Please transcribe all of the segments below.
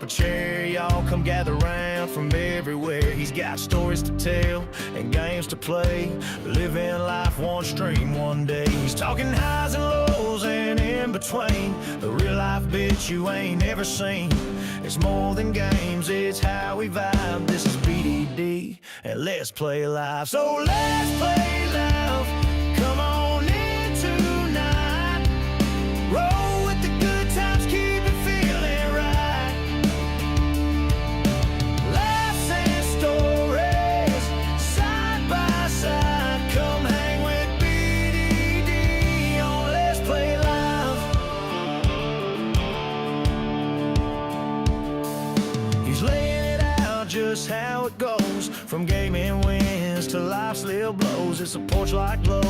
A chair, y'all come gather round from everywhere. He's got stories to tell and games to play. Living life one stream one day. He's talking highs and lows and in between. The real life bitch you ain't ever seen. It's more than games, it's how we vibe. This is BDD and let's play live. So let's play live. Come on in tonight. Roll with the good times, keep it feeling right. Laughs and stories, side by side. Come hang with BDD on Let's Play Live. He's laying it out just how it goes, from gaming wins to life's little blows. It's a porch-like glow,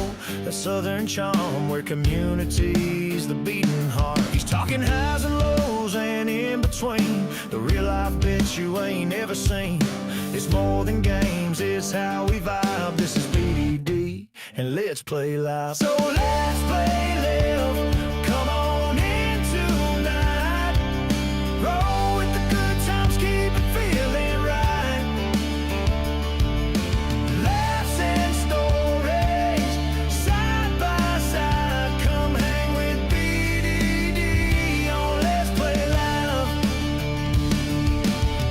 that southern charm where community's the beating heart. He's talking highs and lows and in between. The real life bitch you ain't ever seen. It's more than games, it's how we vibe. This is BDD and let's play live. So let's play live. Come on in tonight. Roll with the good times, keep it feeling right. Laughs and stories, side by side. Come hang with BDD on Let's Play Live.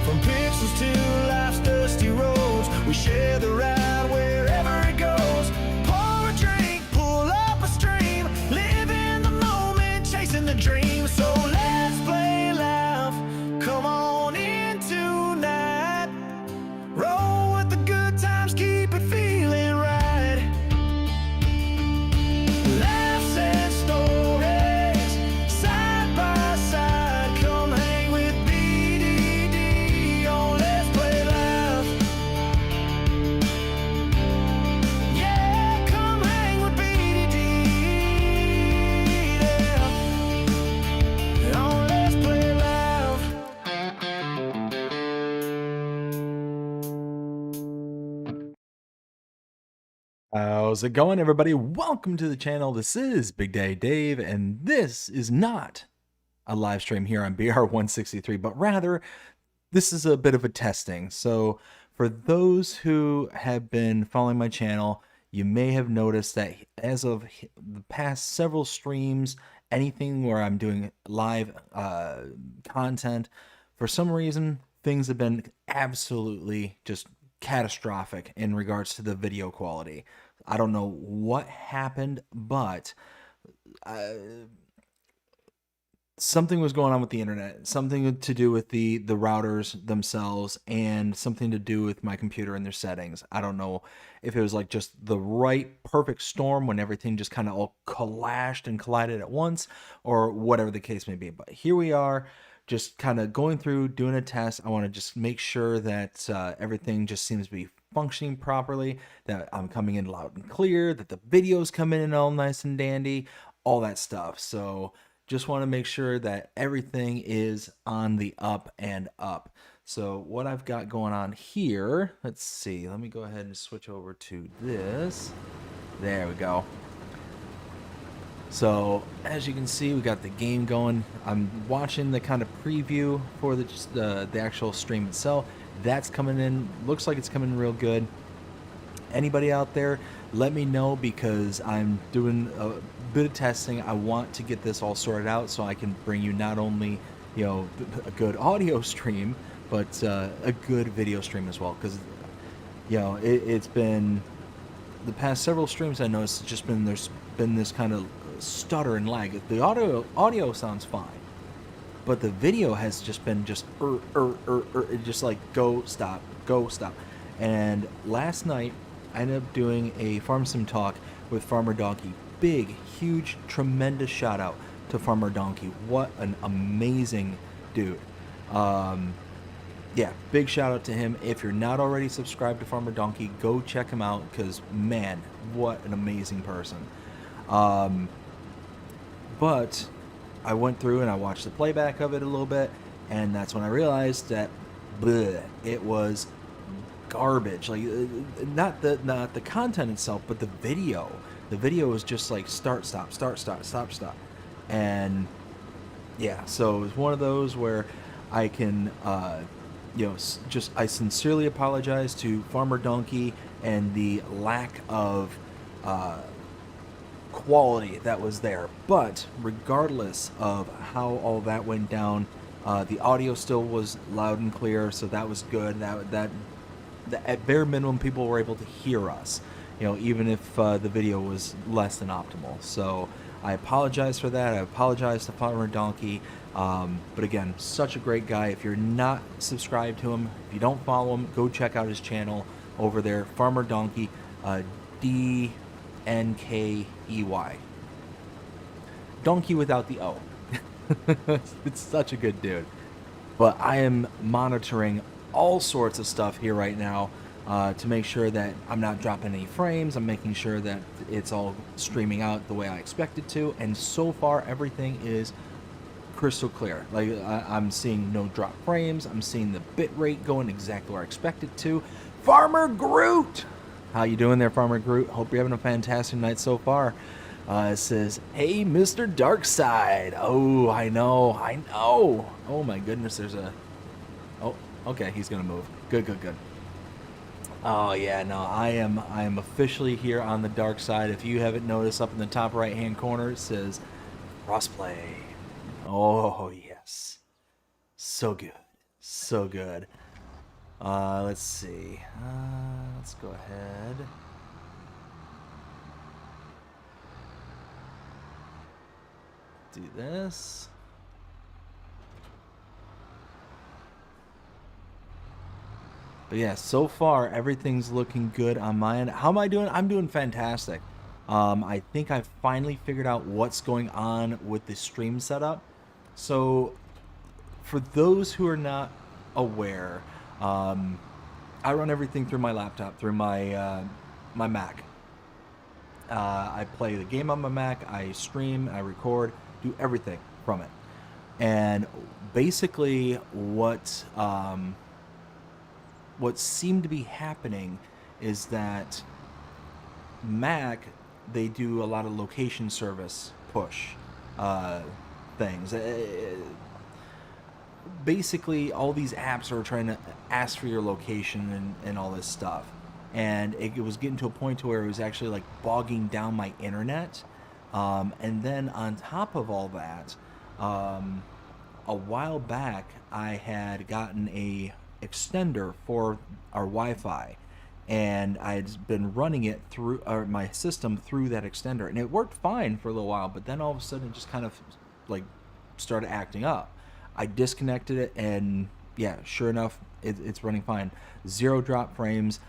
From pixels to life's dusty roads, we share the ride wherever it goes. Pour a drink, pull up a stream, live in the moment, chasing the dream. So let's play live. Come on in tonight. Roll with the good times, keep it feeling right. Laughs and stories, side by side. Come hang with BDD on Let's Play Live. Yeah, come hang with BDD, yeah, on Let's Play Live. How's it going, everybody? Welcome to the channel. This is Big Day Dave, and this is not a live stream here on BR163, but rather this is a bit of a testing. So for those who have been following my channel, you may have noticed that as of the past several streams, anything where I'm doing live content, for some reason, things have been absolutely just catastrophic in regards to the video quality. I don't know what happened, but something was going on with the internet, something to do with the routers themselves, and something to do with my computer and their settings. I don't know if it was like just the right perfect storm when everything just kind of all clashed and collided at once, or whatever the case may be. But here we are, just kind of going through, doing a test. I want to just make sure that everything just seems to be functioning properly, that I'm coming in loud and clear, that the videos come in all nice and dandy, all that stuff. So just want to make sure that everything is on the up and up. So what I've got going on here, let's see, let me go ahead and switch over to this. There we go. So as you can see, we got the game going. I'm watching the kind of preview for the actual stream itself. That's coming in. Looks like it's coming in real good. Anybody out there, let me know, because I'm doing a bit of testing. I want to get this all sorted out so I can bring you not only, you know, a good audio stream, but a good video stream as well. Because, you know, it's been the past several streams I noticed it's just been, there's been this kind of stutter and lag. The audio sounds fine, but the video has just been just it just like go stop. And last night I ended up doing a farm sim talk with Farmer Donkey. Big, huge, tremendous shout out to Farmer Donkey. What an amazing dude. Yeah, big shout out to him. If you're not already subscribed to Farmer Donkey, go check him out, because man, what an amazing person. But I went through and I watched the playback of it a little bit, and that's when I realized that it was garbage. Like, not the content itself, but the video. The video was just like start, stop. And yeah, so it was one of those where I can, just I sincerely apologize to Farmer Donkey and the lack of quality that was there. But regardless of how all that went down, the audio still was loud and clear, so that was good. That at bare minimum, people were able to hear us, even if the video was less than optimal. So I apologize for that. I apologize to Farmer Donkey. But again, such a great guy. If you're not subscribed to him, if you don't follow him, go check out his channel over there, Farmer Donkey, DNKEY. Donkey without the O. It's such a good dude. But I am monitoring all sorts of stuff here right now to make sure that I'm not dropping any frames. I'm making sure that it's all streaming out the way I expect it to. And so far, everything is crystal clear. Like, I'm seeing no drop frames. I'm seeing the bit rate going exactly where I expect it to. Farmer Groot! How you doing there, Farmer Groot? Hope you're having a fantastic night so far. It says, hey, Mr. Darkside. Oh, I know. Oh, my goodness, there's a... Oh, okay, he's going to move. Good. Oh, yeah, no, I am officially here on the dark side. If you haven't noticed, up in the top right-hand corner, it says, crossplay. Oh, yes. So good. Let's see. Let's go ahead. Do this. But yeah, so far everything's looking good on my end. How am I doing? I'm doing fantastic. I think I finally figured out what's going on with the stream setup. So for those who are not aware, I run everything through my laptop, through my my Mac. I play the game on my Mac, I stream, I record, do everything from it. And basically what seemed to be happening is that Mac, they do a lot of location service push things. Basically, all these apps are trying to ask for your location and all this stuff. And it was getting to a point to where it was actually like bogging down my internet. And then on top of all that, a while back, I had gotten a extender for our Wi-Fi, and I had been running it through my system through that extender, and it worked fine for a little while. But then all of a sudden, it just kind of like started acting up. I disconnected it, and yeah, sure enough, it's running fine. 0 drop frames,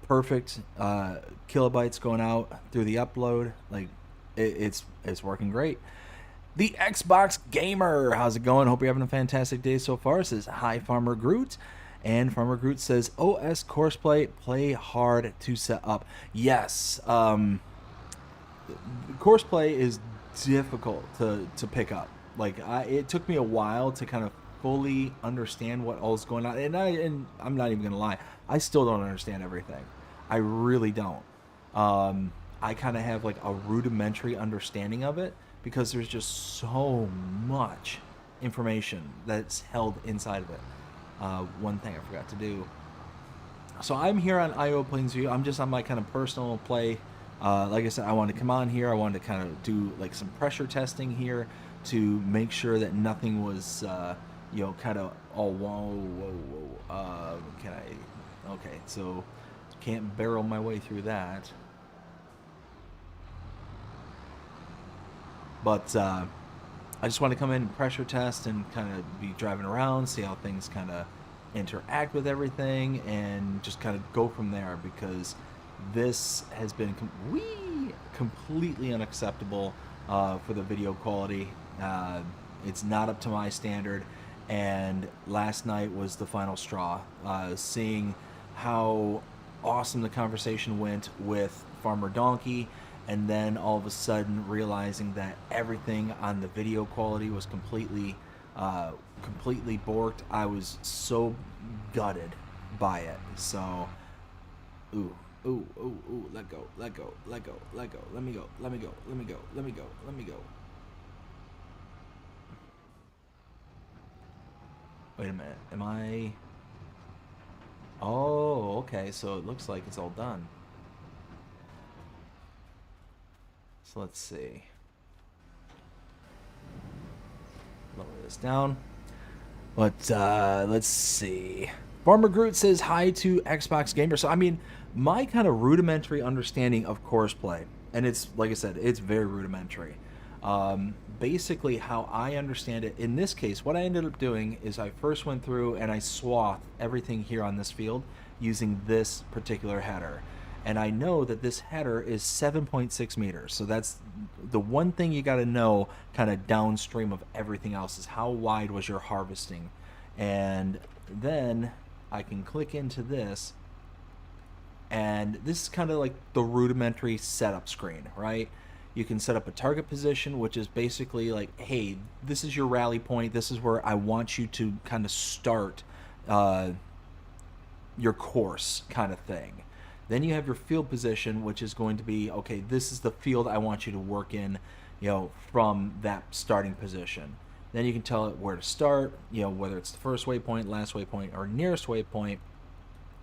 perfect kilobytes going out through the upload. Like it's working great. The Xbox Gamer, how's it going? Hope you're having a fantastic day so far. It says hi, Farmer Groot. And Farmer Groot says, OS Courseplay, play hard to set up. Yes, Courseplay is difficult to pick up. Like, it took me a while to kind of fully understand what all is going on. And I'm not even going to lie, I still don't understand everything. I really don't. I kind of have like a rudimentary understanding of it because there's just so much information that's held inside of it. One thing I forgot to do. So I'm here on IO Planesview. I'm just on my kind of personal play. Like I said, I wanted to come on here. I wanted to kind of do like some pressure testing here to make sure that nothing was, kind of, oh, whoa. Can I, okay, so can't barrel my way through that. But I just want to come in and pressure test and kind of be driving around, see how things kind of interact with everything, and just kind of go from there, because this has been completely unacceptable for the video quality. It's not up to my standard, and last night was the final straw. Seeing how awesome the conversation went with Farmer Donkey, and then all of a sudden realizing that everything on the video quality was completely borked. I was so gutted by it. So, ooh, let go, let me go. Wait a minute. Am I... Oh, okay. So it looks like it's all done. So let's see. Lower this down. But let's see. Farmer Groot says hi to Xbox Gamer. So I mean, my kind of rudimentary understanding of course play, and it's like I said, it's very rudimentary. Basically, how I understand it in this case, what I ended up doing is I first went through and I swathed everything here on this field using this particular header. And I know that this header is 7.6 meters. So that's the one thing you got to know kind of downstream of everything else is how wide was your harvesting. And then I can click into this, and this is kind of like the rudimentary setup screen, right? You can set up a target position, which is basically like, hey, this is your rally point. This is where I want you to kind of start your course kind of thing. Then you have your field position, which is going to be, okay, this is the field I want you to work in, from that starting position. Then you can tell it where to start, whether it's the first waypoint, last waypoint, or nearest waypoint.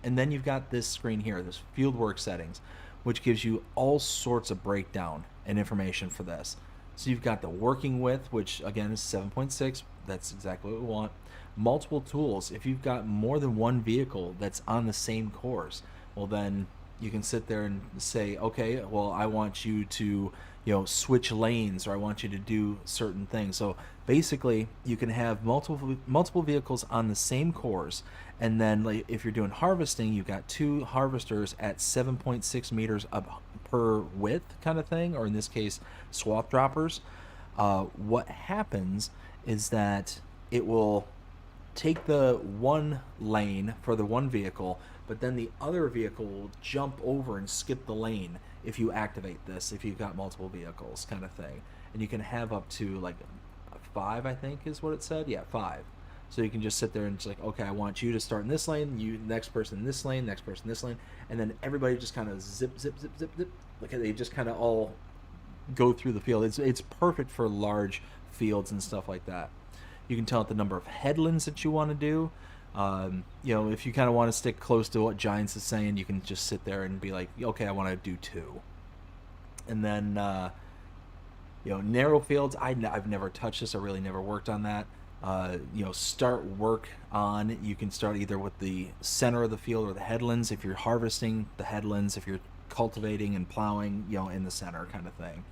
And then you've got this screen here, this field work settings, which gives you all sorts of breakdown and information for this. So you've got the working width, which again is 7.6. That's exactly what we want. Multiple tools. If you've got more than one vehicle that's on the same course, well then you can sit there and say, okay, well I want you to switch lanes, or I want you to do certain things. So basically you can have multiple vehicles on the same course, and then like if you're doing harvesting, you've got two harvesters at 7.6 meters up per width kind of thing, or in this case swath droppers. What happens is that it will take the one lane for the one vehicle, but then the other vehicle will jump over and skip the lane if you activate this, if you've got multiple vehicles kind of thing. And you can have up to like 5, I think is what it said. Yeah, 5. So you can just sit there and it's like, okay, I want you to start in this lane, you next person in this lane, next person in this lane, and then everybody just kind of zip, zip, zip, zip, zip. Like they just kind of all go through the field. It's perfect for large fields and stuff like that. You can tell it the number of headlands that you want to do. If you kind of want to stick close to what Giants is saying, you can just sit there and be like, okay, I want to do 2. And then, narrow fields, I've never touched this. I really never worked on that. Start work on, you can start either with the center of the field or the headlands. If you're harvesting, the headlands. If you're cultivating and plowing, in the center kind of thing.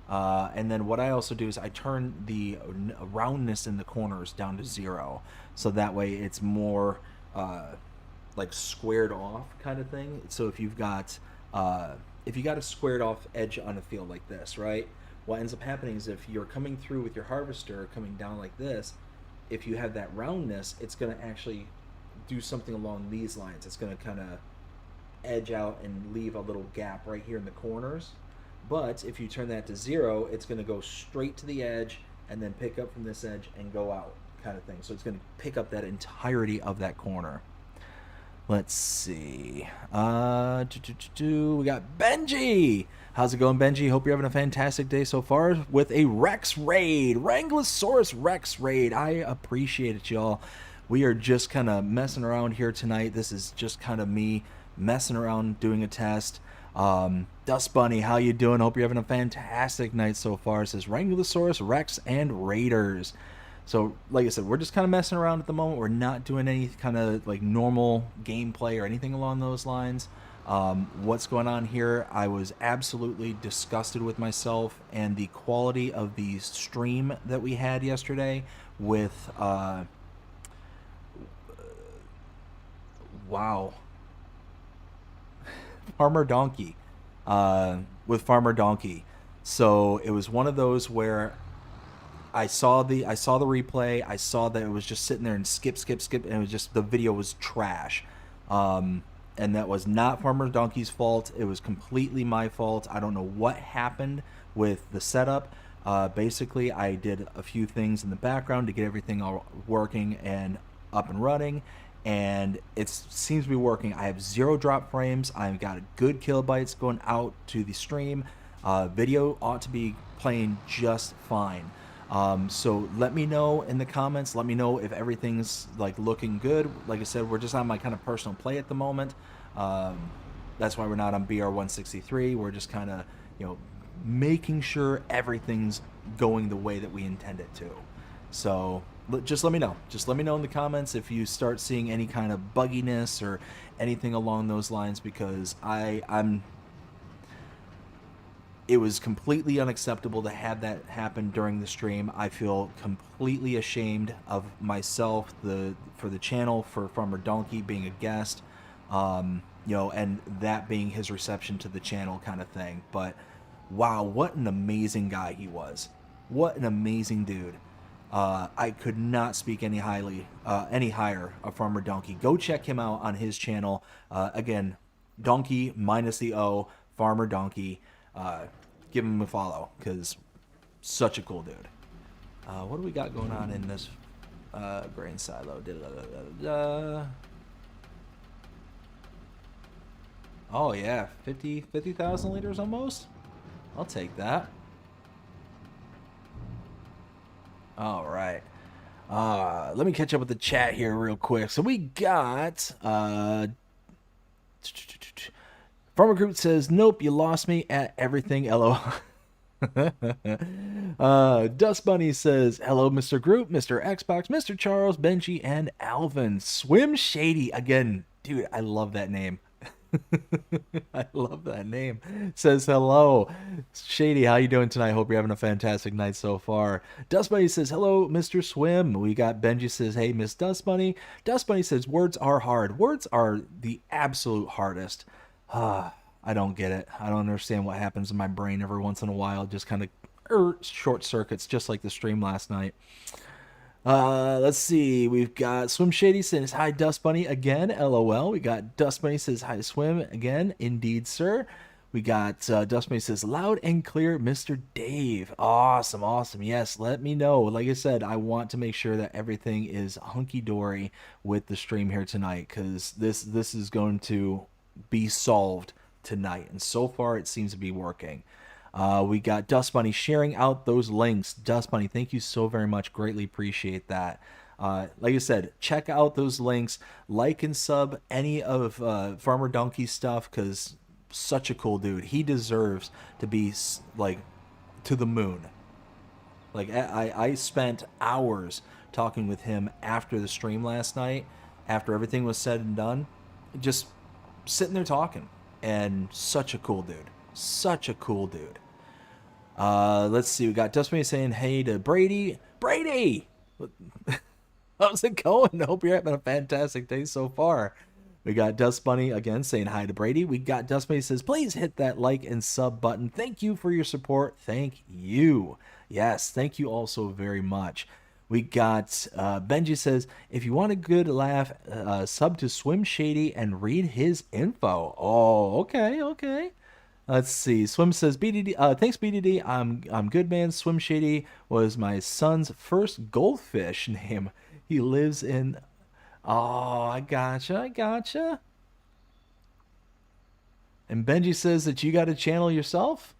And then what I also do is I turn the roundness in the corners down to 0, so that way it's more like squared off kind of thing. So if you got a squared off edge on a field like this, right? What ends up happening is if you're coming through with your harvester coming down like this, if you have that roundness, it's going to actually do something along these lines. It's going to kind of edge out and leave a little gap right here in the corners. But if you turn that to 0, it's going to go straight to the edge and then pick up from this edge and go out kind of thing. So it's going to pick up that entirety of that corner. Let's see. We got Benji. How's it going, Benji? Hope you're having a fantastic day so far with a Rex raid. Wranglosaurus Rex raid. I appreciate it, y'all. We are just kind of messing around here tonight. This is just kind of me messing around doing a test. Dust Bunny, how you doing? Hope you're having a fantastic night so far. It says Wranglosaurus Rex and Raiders. So, like I said, we're just kind of messing around at the moment. We're not doing any kind of like normal gameplay or anything along those lines. What's going on here? I was absolutely disgusted with myself and the quality of the stream that we had yesterday with, wow. Farmer Donkey, with Farmer Donkey. So it was one of those where I saw the replay. I saw that it was just sitting there and skip, and it was just, the video was trash. And that was not Farmer Donkey's fault. It was completely my fault. I don't know what happened with the setup. Basically, I did a few things in the background to get everything all working and up and running, and it seems to be working. I have 0 drop frames. I've got good kilobytes going out to the stream. Video ought to be playing just fine. So let me know in the comments. Let me know if everything's like looking good. Like I said, we're just on my kind of personal play at the moment. Um, that's why we're not on BR163. We're just kind of, making sure everything's going the way that we intend it to. So just let me know. Just let me know in the comments if you start seeing any kind of bugginess or anything along those lines, because it was completely unacceptable to have that happen during the stream. I feel completely ashamed of myself, for the channel, for Farmer Donkey being a guest, and that being his reception to the channel kind of thing. But wow, what an amazing guy he was. What an amazing dude. I could not speak any higher of Farmer Donkey. Go check him out on his channel. Again, Donkey minus the O, Farmer Donkey. Give him a follow, because such a cool dude. What do we got going on in this grain silo? Oh yeah, 50,000 liters almost. I'll take that. All right. Let me catch up with the chat here real quick. So we got Farmer Group says, nope, you lost me at everything, LOL. Dust Bunny says, hello, Mr. Group, Mr. Xbox, Mr. Charles, Benji, and Alvin. Swim Shady. Again, dude, I love that name. I love that name. Says hello. Shady, how you doing tonight? Hope you're having a fantastic night so far. Dust Bunny says, hello, Mr. Swim. We got Benji says, hey, Miss Dust Bunny. Dust Bunny says, words are hard. Words are the absolute hardest. I don't get it. I don't understand what happens in my brain every once in a while. Just kind of short circuits, just like the stream last night. Let's see. We've got Swim Shady says, hi, Dust Bunny, again, LOL. We got Dust Bunny says, hi, Swim, again, indeed, sir. We got Dust Bunny says, loud and clear, Mr. Dave. Awesome, awesome. Yes, let me know. Like I said, I want to make sure that everything is hunky-dory with the stream here tonight, because this is going to be solved tonight, and so far it seems to be working. We got Dust Bunny sharing out those links. Dust Bunny, thank you so very much. Greatly appreciate that. Like I said, check out those links. Like and sub any of Farmer Donkey's stuff, because such a cool dude. He deserves to be like to the moon. Like I spent hours talking with him after the stream last night, after everything was said and done, just sitting there talking, and such a cool dude. Such a cool dude. Let's see. We got Dust Bunny saying hey to Brady. Brady! How's it going? I hope you're having a fantastic day so far. We got Dust Bunny again saying hi to Brady. We got Dust Bunny says, please hit that like and sub button. Thank you for your support. Thank you. Yes, thank you all so very much. We got Benji says, if you want a good laugh, sub to Swim Shady and read his info. Oh, okay. Let's see. Swim says, BDD, thanks BDD. I'm good, man. Swim Shady was my son's first goldfish name. He lives in... Oh, I gotcha. And Benji says that you got a channel yourself?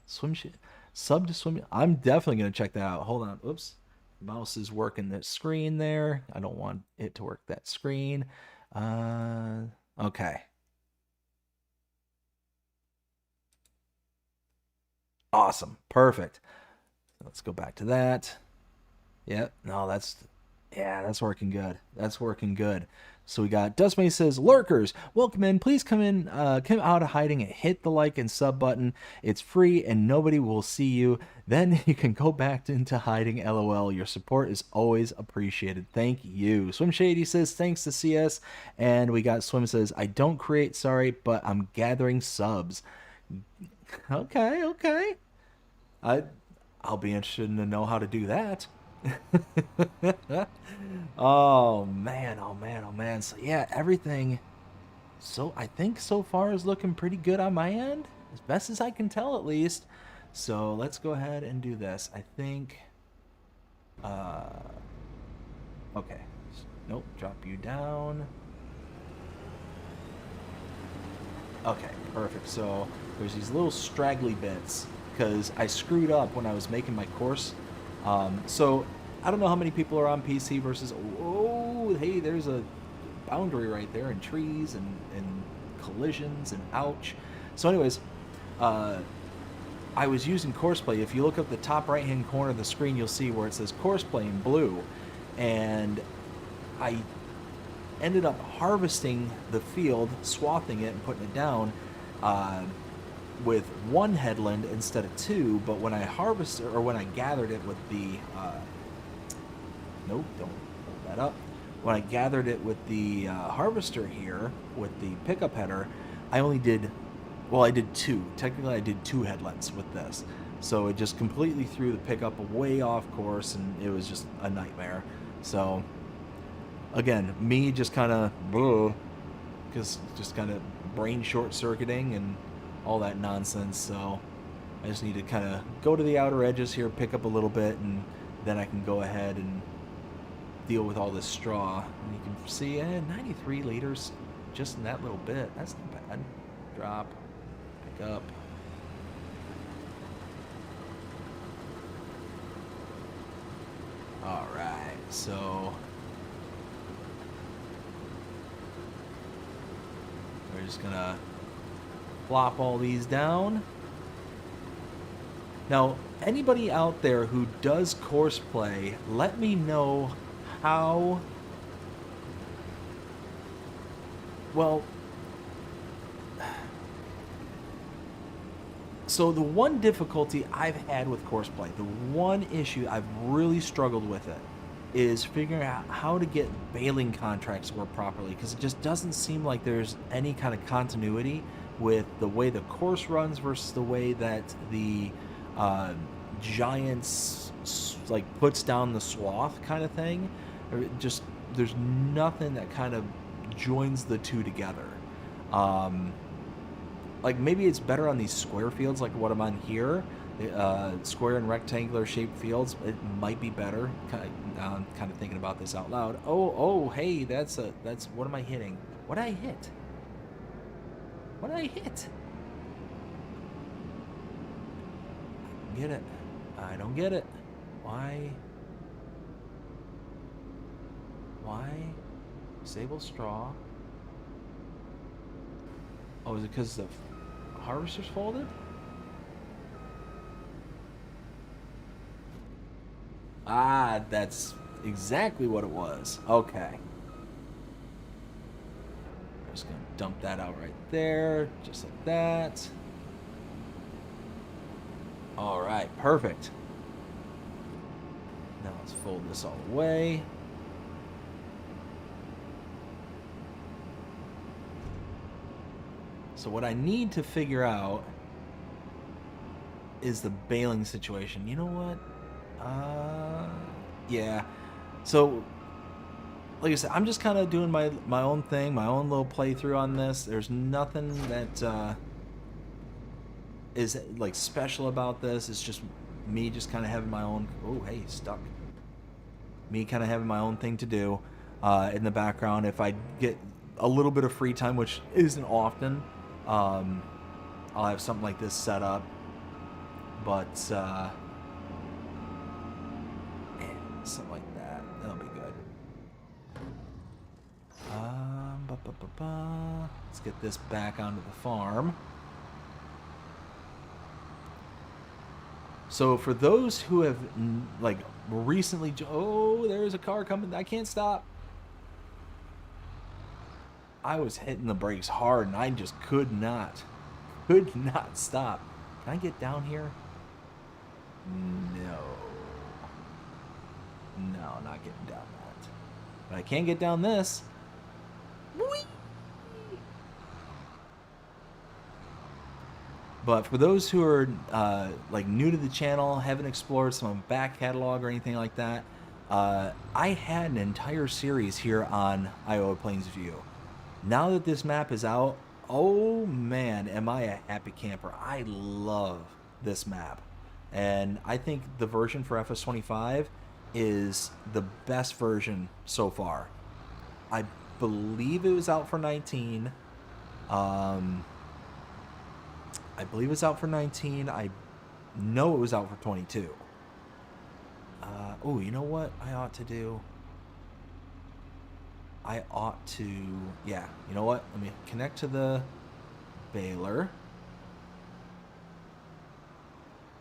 Swim Shady. Sub to Swim... I'm definitely going to check that out. Hold on. Oops. Mouse is working that screen there. I don't want it to work that screen. Okay. Awesome. Perfect. Let's go back to that. Yep. No, that's working good. That's working good. So we got Dustmay says, lurkers, welcome in. Please come in, come out of hiding and hit the like and sub button. It's free and nobody will see you. Then you can go back into hiding. LOL. Your support is always appreciated. Thank you. Swim Shady says, thanks to CS. And we got Swim says, I don't create, sorry, but I'm gathering subs. Okay. I'll be interested to know how to do that. Oh man. So yeah, everything. So I think so far is looking pretty good on my end, as best as I can tell at least. So let's go ahead and do this. I think. Okay. Nope. Drop you down. Okay, perfect. So there's these little straggly bits because I screwed up when I was making my course So I don't know how many people are on PC versus. Oh, hey, there's a boundary right there, and trees and collisions and ouch. So, anyways, uh, I was using Courseplay. If you look up the top right hand corner of the screen, you'll see where it says Courseplay in blue, and I ended up harvesting the field, swathing it, and putting it down uh, with one headland instead of two. But when I harvested, or when I gathered it with the nope, don't hold that up. When I gathered it with the harvester here with the pickup header, I only did, well, I did two. Technically, I did two headlands with this. So it just completely threw the pickup way off course, and it was just a nightmare. So again, me just kind of, because just kind of brain short circuiting and all that nonsense. So I just need to kind of go to the outer edges here, pick up a little bit, and then I can go ahead and deal with all this straw. And you can see 93 liters just in that little bit. That's not bad. Drop, pick up. All right, so we're just gonna plop all these down. Now, anybody out there who does Courseplay, let me know how, well, so the one difficulty I've had with Courseplay, the one issue I've really struggled with it, is figuring out how to get bailing contracts to work properly, because it just doesn't seem like there's any kind of continuity with the way the course runs versus the way that the Giants like puts down the swath kind of thing. Just there's nothing that kind of joins the two together. Like maybe it's better on these square fields like what I'm on here, square and rectangular shaped fields. It might be better. I'm kind of thinking about this out loud. Oh, hey, that's what am I hitting? What did I hit? What did I hit? I don't get it. I don't get it. Why? Disable straw. Oh, is it because the harvester's folded? Ah, that's exactly what it was. Okay. I'm just going to dump that out right there, just like that. All right, perfect. Now let's fold this all away. So what I need to figure out is the bailing situation. You know what? Yeah. So, like I said, I'm just kind of doing my own thing, my own little playthrough on this. There's nothing that is like special about this. It's just me just kind of having my own. Oh, hey, stuck. Me kind of having my own thing to do in the background. If I get a little bit of free time, which isn't often, I'll have something like this set up. But something like that. That'll be good. Let's get this back onto the farm. So for those who have like recently, oh, there's a car coming. I can't stop. I was hitting the brakes hard and I just could not stop. Can I get down here? No, not getting down that. But I can get down this. Whee! But for those who are like new to the channel, haven't explored some back catalog or anything like that, I had an entire series here on Iowa Plains View. Now that this map is out, oh man, am I a happy camper. I love this map. And I think the version for FS25 is the best version so far. I believe it was out for 19. I believe it's out for 19. I know it was out for 22. Oh, you know what I ought to do? I ought to, yeah, you know what? Let me connect to the baler.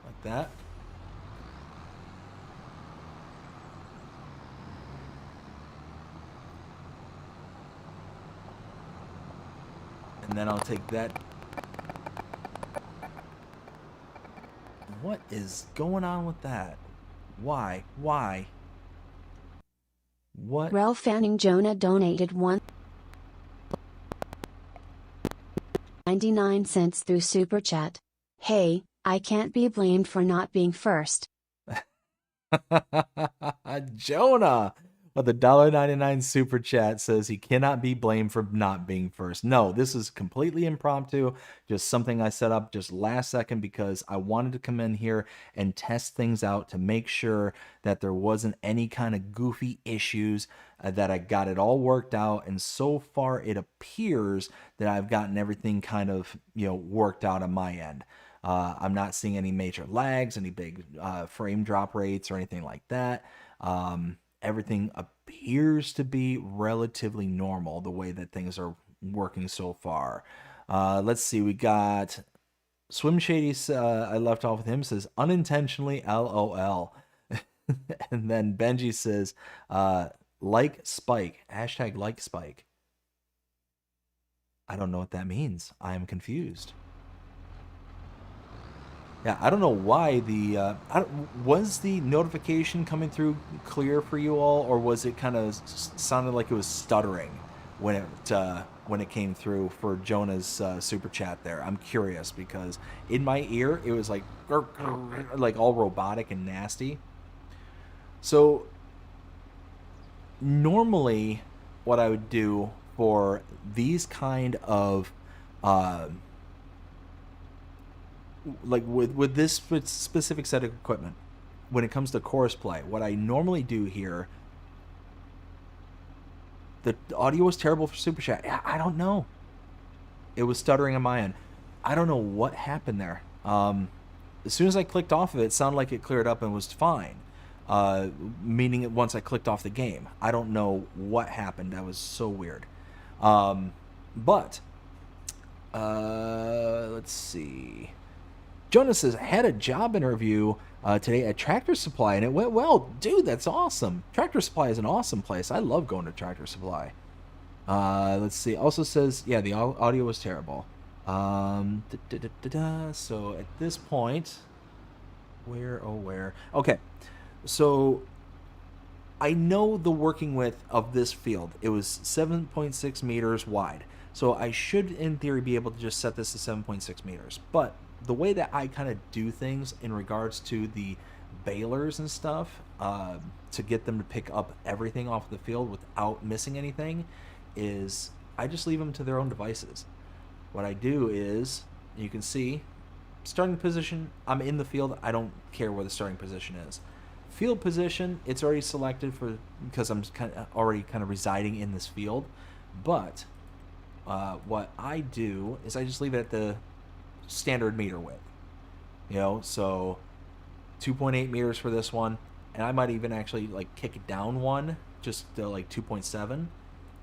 Like that. And then I'll take that. What is going on with that? Why? Why? What? Ralph Fanning Jonah donated 1.99 through Super Chat. Hey, I can't be blamed for not being first. Jonah with the $1.99 super chat says he cannot be blamed for not being first. No, this is completely impromptu. Just something I set up just last second because I wanted to come in here and test things out to make sure that there wasn't any kind of goofy issues, that I got it all worked out. And so far it appears that I've gotten everything kind of, worked out on my end. I'm not seeing any major lags, any big frame drop rates or anything like that. Everything appears to be relatively normal the way that things are working so far. Let's see, we got Swim Shady, I left off with him, says unintentionally LOL. And then Benji says, like Spike, hashtag like Spike. I don't know what that means. I am confused. Yeah, I don't know why was the notification coming through clear for you all, or was it kind of sounded like it was stuttering when it came through for Jonah's super chat there? I'm curious because in my ear it was like all robotic and nasty. So normally what I would do for these kind of like with this specific set of equipment, when it comes to chorus play, what I normally do here, the audio was terrible for super chat. I don't know, it was stuttering on my end. I don't know what happened there. As soon as I clicked off of it, it sounded like it cleared up and was fine, meaning once I clicked off the game. I don't know what happened. That was so weird. But let's see. Jonas says, I had a job interview today at Tractor Supply, and it went well. Dude, that's awesome. Tractor Supply is an awesome place. I love going to Tractor Supply. Let's see. Also says, yeah, the audio was terrible. So at this point, where? Okay, so I know the working width of this field. It was 7.6 meters wide. So I should, in theory, be able to just set this to 7.6 meters. But the way that I kind of do things in regards to the balers and stuff, to get them to pick up everything off the field without missing anything, is I just leave them to their own devices. What I do is, you can see, starting position, I'm in the field. I don't care where the starting position is. Field position, it's already selected because I'm already residing in this field. But what I do is I just leave it at the standard meter width, so 2.8 meters for this one, and I might even actually kick it down one just to 2.7,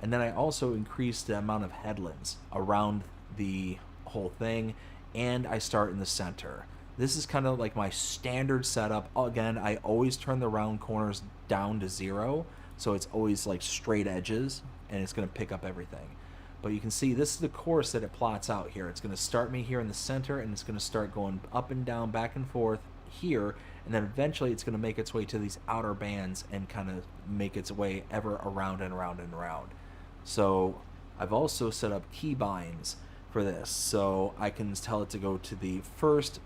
and then I also increase the amount of headlands around the whole thing, and I start in the center. This is kind of like my standard setup. Again, I always turn the round corners down to 0, so it's always straight edges, and it's going to pick up everything. But you can see this is the course that it plots out here. It's going to start me here in the center, and it's going to start going up and down, back and forth here, and then eventually it's going to make its way to these outer bands and kind of make its way ever around and around and around. So I've also set up keybinds for this, so I can tell it to go to the first,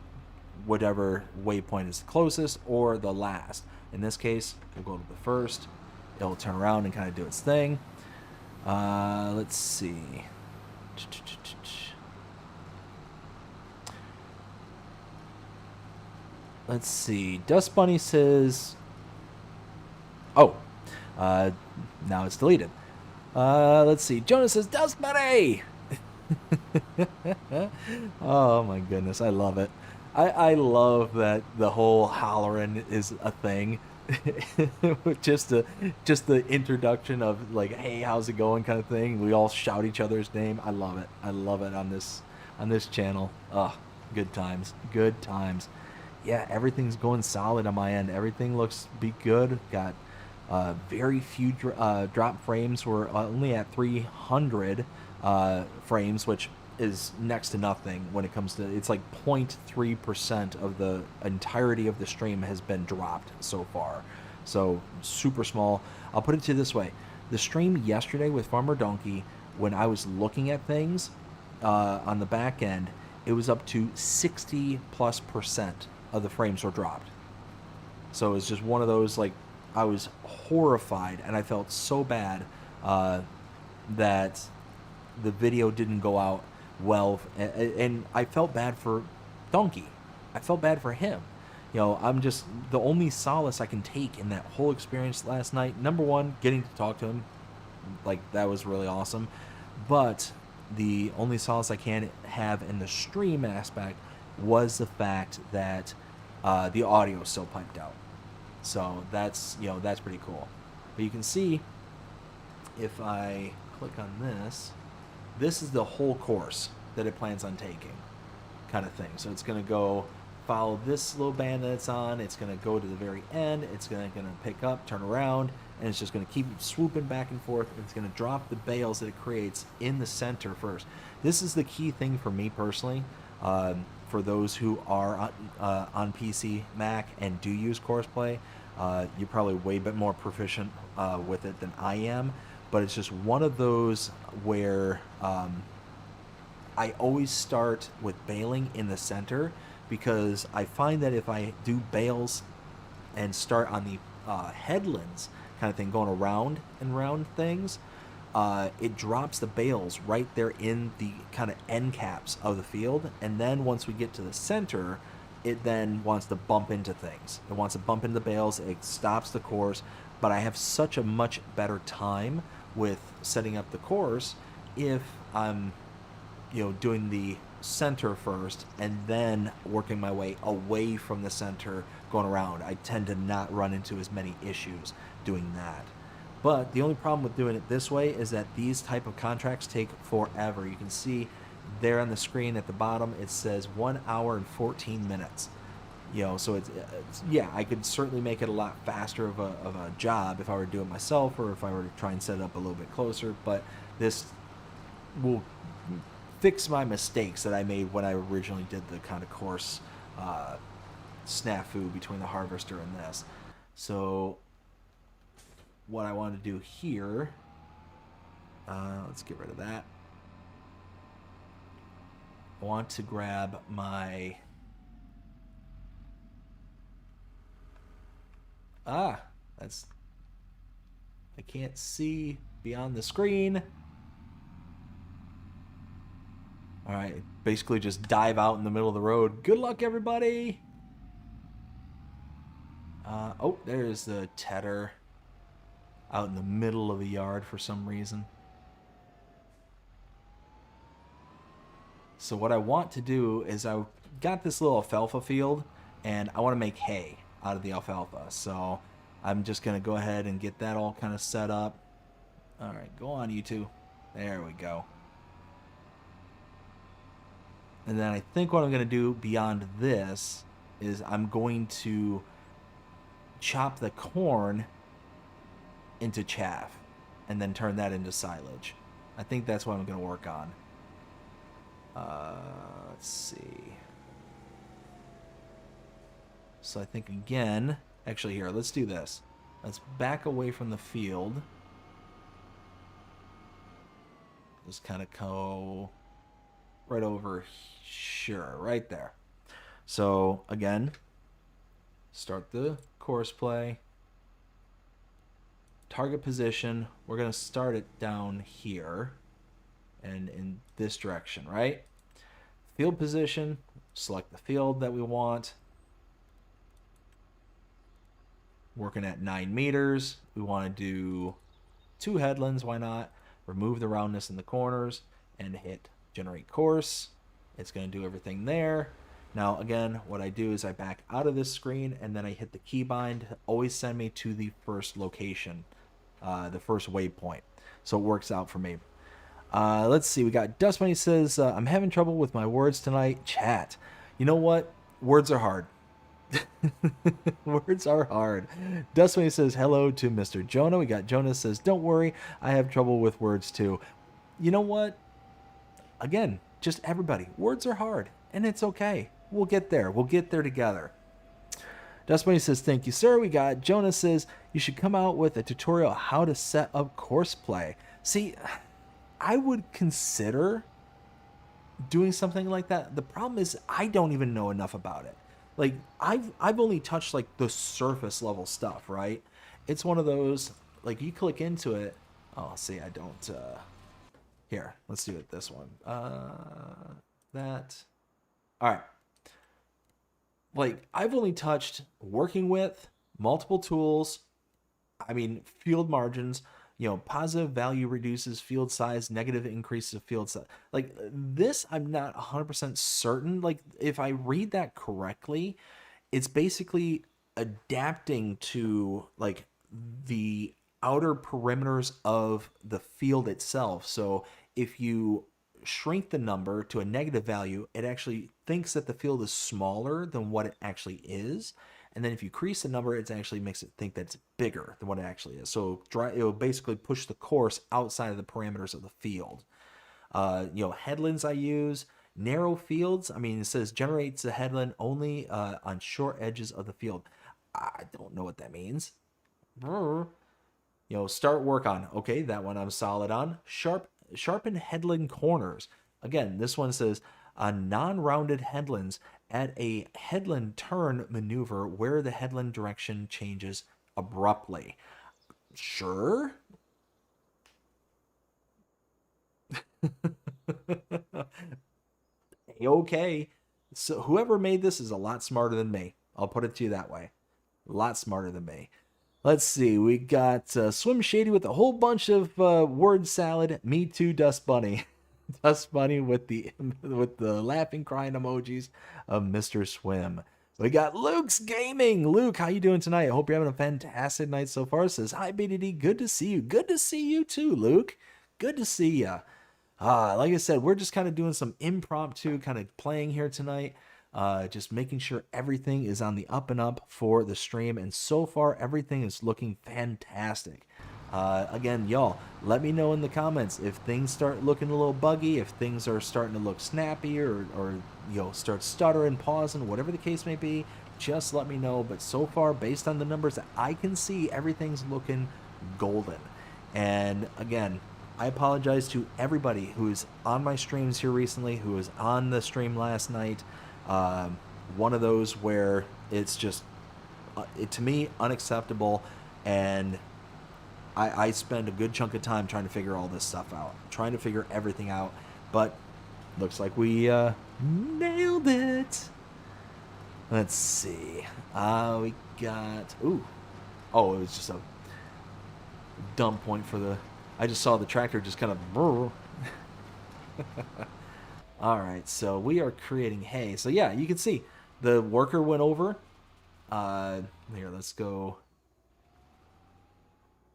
whatever waypoint is the closest, or the last. In this case, we'll go to the first. It'll turn around and kind of do its thing. Let's see. Let's see. Dust Bunny says, oh, now it's deleted. Let's see. Jonas says, Dust Bunny! Oh my goodness, I love it. I love that the whole hollering is a thing. just the introduction of like, hey, how's it going, kind of thing. We all shout each other's name. I love it. I love it on this channel. Good times. Good times. Yeah, everything's going solid on my end. Everything looks be good. Got very few drop frames. We're only at 300 frames, which is next to nothing when it comes to, it's like 0.3% of the entirety of the stream has been dropped so far. So super small. I'll put it to you this way. The stream yesterday with Farmer Donkey, when I was looking at things on the back end, it was up to 60+% of the frames were dropped. So it's just one of those, like, I was horrified and I felt so bad that the video didn't go out well, and I felt bad for Donkey. I felt bad for him. You know, I'm just, the only solace I can take in that whole experience last night, number one, getting to talk to him, like, that was really awesome. But the only solace I can have in the stream aspect was the fact that the audio is still piped out. So that's, you know, that's pretty cool. But you can see, if I click on this, this is the whole course that it plans on taking, kind of thing. So it's going to go follow this little band that it's on. It's going to go to the very end. It's going to pick up, turn around, and it's just going to keep swooping back and forth. It's going to drop the bales that it creates in the center first. This is the key thing for me personally. For those who are on PC, Mac, and do use Courseplay, you're probably way bit more proficient with it than I am. But it's just one of those where I always start with baling in the center, because I find that if I do bales and start on the headlands kind of thing, going around and around things, it drops the bales right there in the kind of end caps of the field. And then once we get to the center, it then wants to bump into things. It wants to bump into the bales. It stops the course. But I have such a much better time with setting up the course if I'm, you know, doing the center first and then working my way away from the center going around. I tend to not run into as many issues doing that. But the only problem with doing it this way is that these type of contracts take forever. You can see there on the screen at the bottom, it says 1 hour and 14 minutes. You know, so it's yeah, I could certainly make it a lot faster of a job if I were to do it myself, or if I were to try and set it up a little bit closer. But this will fix my mistakes that I made when I originally did the kind of course snafu between the harvester and this. So what I want to do here, let's get rid of that. I want to grab my that's, I can't see beyond the screen. All right, basically just dive out in the middle of the road. Good luck, everybody. Oh, there's the tedder out in the middle of the yard for some reason. So what I want to do is, I got this little alfalfa field, and I want to make hay out of the alfalfa. So I'm just going to go ahead and get that all kind of set up. All right, go on, you two. There we go. And then I think what I'm going to do beyond this is I'm going to chop the corn into chaff and then turn that into silage. I think that's what I'm going to work on. Let's see. So I think, again, actually here, let's do this. Let's back away from the field. Just kind of go right over, sure, right there. So again, start the course play. Target position, we're going to start it down here and in this direction, right? Field position, select the field that we want. Working at 9 meters. We want to do 2 headlands, why not? Remove the roundness in the corners and hit generate course. It's going to do everything there. Now, again, what I do is I back out of this screen and then I hit the keybind. Always send me to the first location, the first waypoint. So it works out for me. Let's see. We got Dust Bunny says, I'm having trouble with my words tonight. Chat. You know what? Words are hard. Words are hard. Dust Bunny says, hello to Mr. Jonah. We got Jonah says, don't worry. I have trouble with words too. You know what? Again, just everybody. Words are hard. And it's okay. We'll get there. We'll get there together. Dust Bunny says, thank you, sir. We got Jonah says, you should come out with a tutorial how to set up course play. See, I would consider doing something like that. The problem is I don't even know enough about it. Like I've only touched like the surface level stuff, right? It's one of those, like, you click into it. Oh, see, I don't here, let's do it this one. That. All right. Like, I've only touched working with multiple tools. I mean, field margins, positive value reduces field size, negative increases field size. Like, this, I'm not 100% certain. Like, if I read that correctly, it's basically adapting to, like, the outer perimeters of the field itself. So if you shrink the number to a negative value, it actually thinks that the field is smaller than what it actually is. And then if you increase the number, it actually makes it think that it's bigger than what it actually is. So it will basically push the course outside of the parameters of the field. Headlands I use. Narrow fields, I mean, it says generates a headland only on short edges of the field. I don't know what that means. Start work on. Okay, that one I'm solid on. Sharpen headland corners. Again, this one says on non-rounded headlands, add a headland turn maneuver where the headland direction changes abruptly. Sure. Okay. So whoever made this is a lot smarter than me. I'll put it to you that way. A lot smarter than me. Let's see. We got Swim Shady with a whole bunch of word salad. Me too, Dust Bunny. Dust Bunny with the laughing, crying emojis of Mr. Swim. We got Luke's Gaming. Luke, how you doing tonight? I hope you're having a fantastic night so far. Says, hi, BDD. Good to see you. Good to see you too, Luke. Good to see you. Like I said, we're just kind of doing some impromptu kind of playing here tonight. Just making sure everything is on the up and up for the stream. And so far, everything is looking fantastic. Again, y'all, let me know in the comments if things start looking a little buggy, if things are starting to look snappy or start stuttering, pausing, whatever the case may be. Just let me know. But so far, based on the numbers that I can see, everything's looking golden. And again, I apologize to everybody who's on my streams here recently, who was on the stream last night. One of those where it's just, to me, unacceptable, and I spend a good chunk of time trying to figure all this stuff out, trying to figure everything out, but looks like we nailed it. Let's see. We got, it was just a dumb point for the, I just saw the tractor just kind of, all right, so we are creating hay. So yeah, you can see the worker went over. Here, let's go.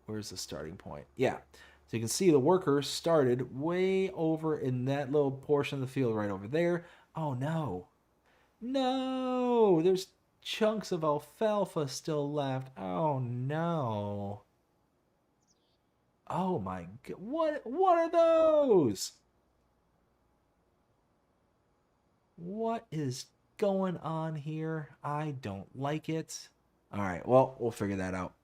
Where's the starting point? Yeah, so you can see the worker started way over in that little portion of the field right over there. Oh no, no, there's chunks of alfalfa still left. Oh no. Oh my god, what are those? What is going on here? I don't like it. All right, well, we'll figure that out.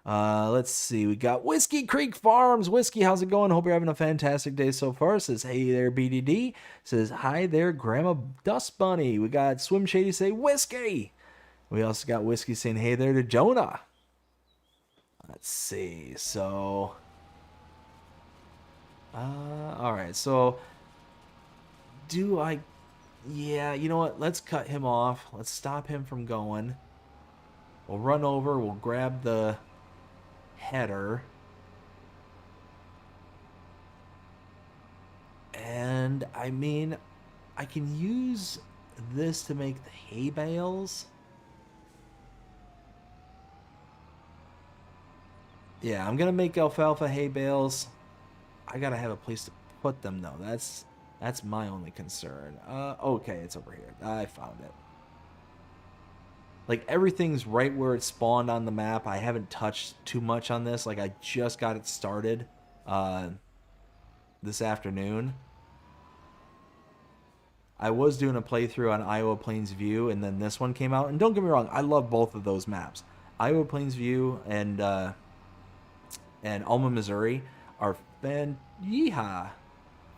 Let's see. We got Whiskey Creek Farms. Whiskey, how's it going? Hope you're having a fantastic day so far. Says, hey there, BDD. Says, hi there, Grandma Dust Bunny. We got Swim Shady say, Whiskey. We also got Whiskey saying, hey there to Jonah. Let's see. So, all right. So, yeah, you know what? Let's cut him off. Let's stop him from going. We'll run over. We'll grab the header. And, I mean, I can use this to make the hay bales. Yeah, I'm gonna make alfalfa hay bales. I gotta have a place to put them though. That's my only concern. Okay, it's over here. I found it. Like everything's right where it spawned on the map. I haven't touched too much on this. Like I just got it started this afternoon. I was doing a playthrough on Iowa Plains View, and then this one came out. And don't get me wrong, I love both of those maps. Iowa Plains View and Alma, Missouri are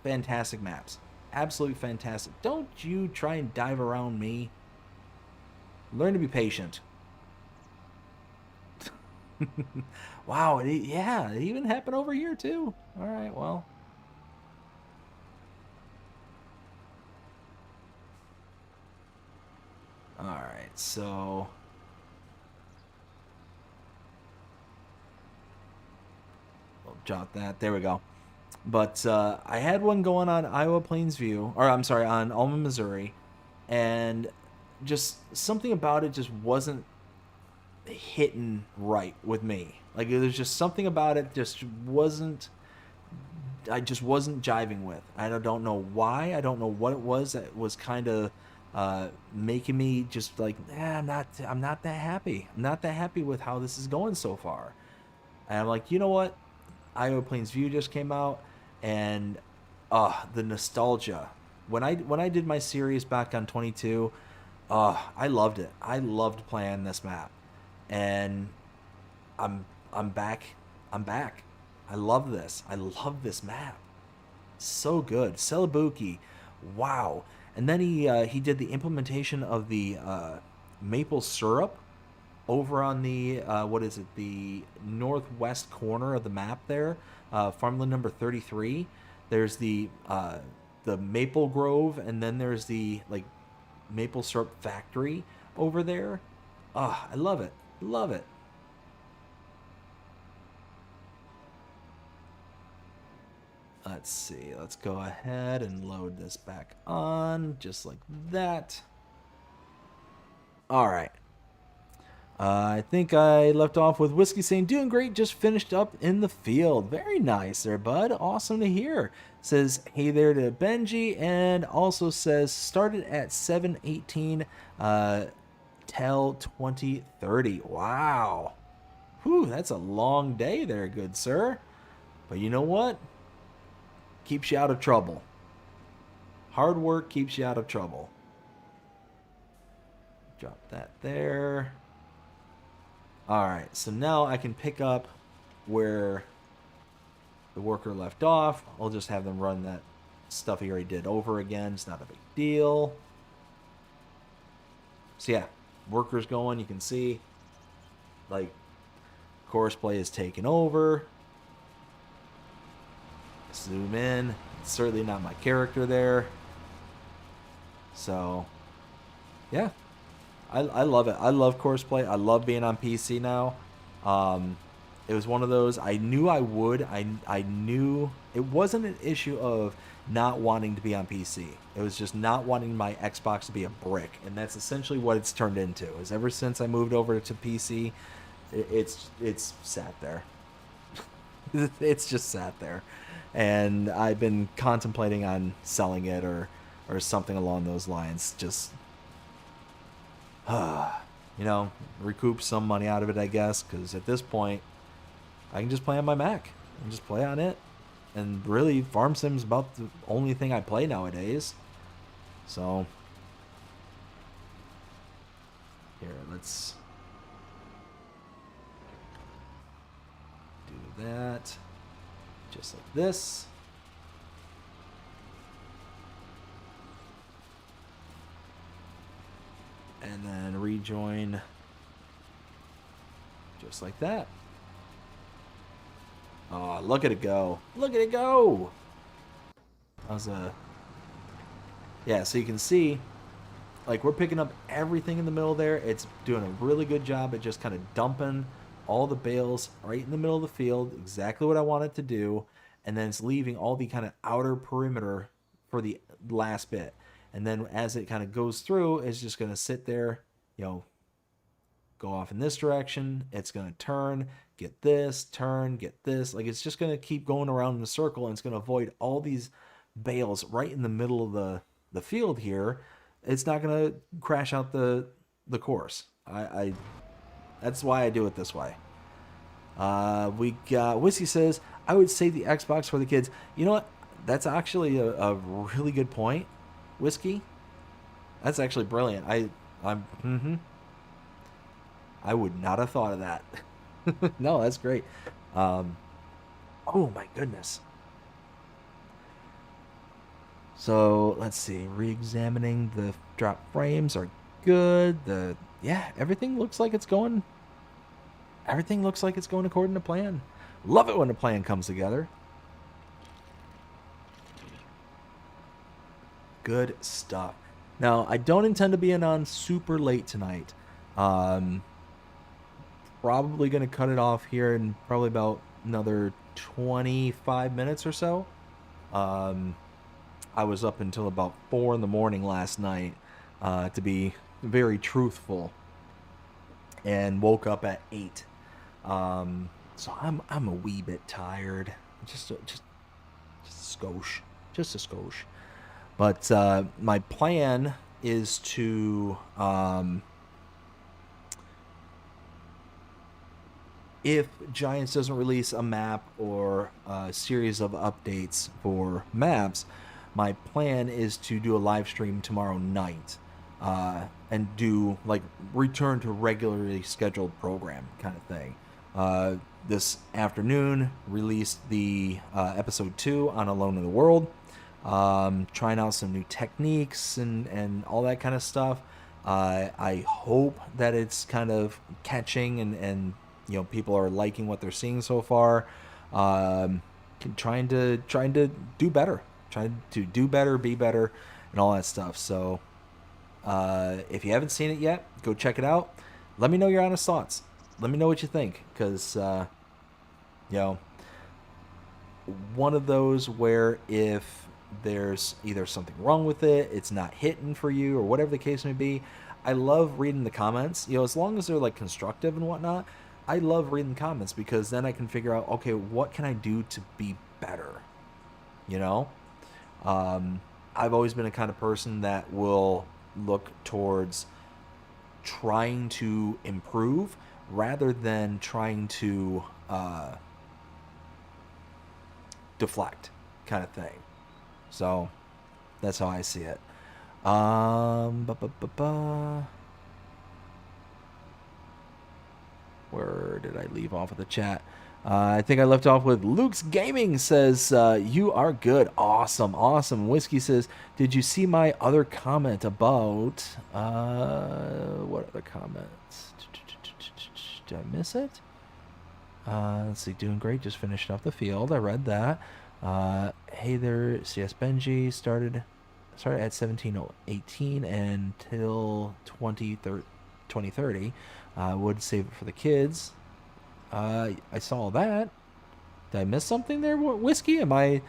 fantastic maps. Absolutely fantastic. Don't you try and dive around me. Learn to be patient. Wow, it even happened over here too. All right, well. All right, so we'll jot that. There we go. But I had one going on Iowa Plains View, or I'm sorry, on Alma, Missouri, and just something about it just wasn't hitting right with me. Like there's just something about it just wasn't. I just wasn't jiving with. I don't know why. I don't know what it was that was kind of making me just like, I'm not that happy. I'm not that happy with how this is going so far. And I'm like, you know what? Iowa Plains View just came out, and the nostalgia. When I did my series back on 22, I loved it. I loved playing this map, and I'm back. I'm back. I love this. I love this map. So good. Celebuki. Wow. And then he did the implementation of the maple syrup over on the what is it? The northwest corner of the map there, farmland number 33. There's the maple grove, and then there's the like maple syrup factory over there. I love it. Love it. Let's see. Let's go ahead and load this back on just like that. All right. I think I left off with Whiskey saying, doing great, just finished up in the field. Very nice there, bud. Awesome to hear. Says, hey there to Benji, and also says, started at 7:18 till 20:30. Wow. Whew, that's a long day there, good sir. But you know what? Keeps you out of trouble. Hard work keeps you out of trouble. Drop that there. Alright, so now I can pick up where the worker left off. I'll just have them run that stuff he already did over again. It's not a big deal. So yeah, worker's going. You can see, like, Courseplay is taking over. Zoom in. It's certainly not my character there. So, yeah. I love it. I love Courseplay. I love being on PC now. It was one of those, I knew I would. I knew it wasn't an issue of not wanting to be on PC. It was just not wanting my Xbox to be a brick. And that's essentially what it's turned into. Is ever since I moved over to PC, it's sat there. It's just sat there. And I've been contemplating on selling it or something along those lines. Just recoup some money out of it, I guess, because at this point, I can just play on my Mac and just play on it. And really, Farm Sim's about the only thing I play nowadays. So, here, let's do that. Just like this. And then rejoin just like that. Oh, look at it go. Look at it go. Yeah, so you can see, like, we're picking up everything in the middle there. It's doing a really good job at just kind of dumping all the bales right in the middle of the field, exactly what I want it to do, and then it's leaving all the kind of outer perimeter for the last bit. And then as it kind of goes through, it's just going to sit there, go off in this direction. It's going to turn, get this, turn, get this. Like, it's just going to keep going around in a circle, and it's going to avoid all these bales right in the middle of the field here. It's not going to crash out the course. That's why I do it this way. We got Whiskey says, I would say the Xbox for the kids. You know what? That's actually a really good point, Whiskey. That's actually brilliant. I would not have thought of that. No, that's great. Oh my goodness. So let's see. Re-examining the drop frames are good. Everything looks like it's going. Everything looks like it's going according to plan. Love it when a plan comes together. Good stuff. Now, I don't intend to be in on super late tonight. Probably going to cut it off here in probably about another 25 minutes or so. I was up until about 4 in the morning last night, to be very truthful, and woke up at 8. So I'm a wee bit tired, just a skosh, But my plan is to, if Giants doesn't release a map or a series of updates for maps, my plan is to do a live stream tomorrow night, and do like return to regularly scheduled program kind of thing. This afternoon released the episode 2 on Alone in the World, trying out some new techniques and all that kind of stuff. I hope that it's kind of catching and people are liking what they're seeing so far. Trying to do better, be better, and all that stuff. So if you haven't seen it yet, go check it out. Let me know your honest thoughts. Let me know what you think, because one of those where if there's either something wrong with it, it's not hitting for you, or whatever the case may be, I love reading the comments. As long as they're like constructive and whatnot, I love reading comments, because then I can figure out, okay, what can I do to be better? I've always been a kind of person that will look towards trying to improve rather than trying to deflect, kind of thing. So that's how I see it. Where did I leave off of the chat? I think I left off with Luke's Gaming says, you are good. Awesome. Whiskey says, did you see my other comment about, what other comments? Did I miss it? Let's see, doing great. Just finished off the field. I read that. Hey there, CS Benji started at 17:18 until 2030. Would save it for the kids. I saw that. Did I miss something there, Whiskey? Again,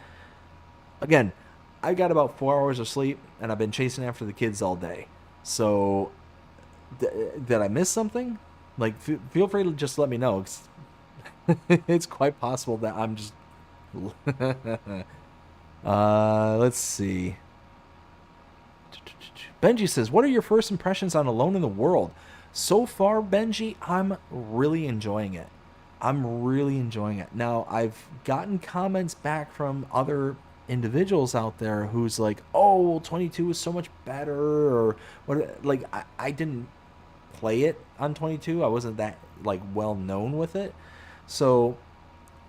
I got about 4 hours of sleep, and I've been chasing after the kids all day. So, did I miss something? Like, feel free to just let me know. 'Cause it's quite possible that I'm just... let's see. Benji says, what are your first impressions on Alone in the World? So far, Benji, I'm really enjoying it. Now, I've gotten comments back from other individuals out there who's like, oh, well, 22 is so much better, or what. Like, I didn't play it on 22. I wasn't that like well known with it, so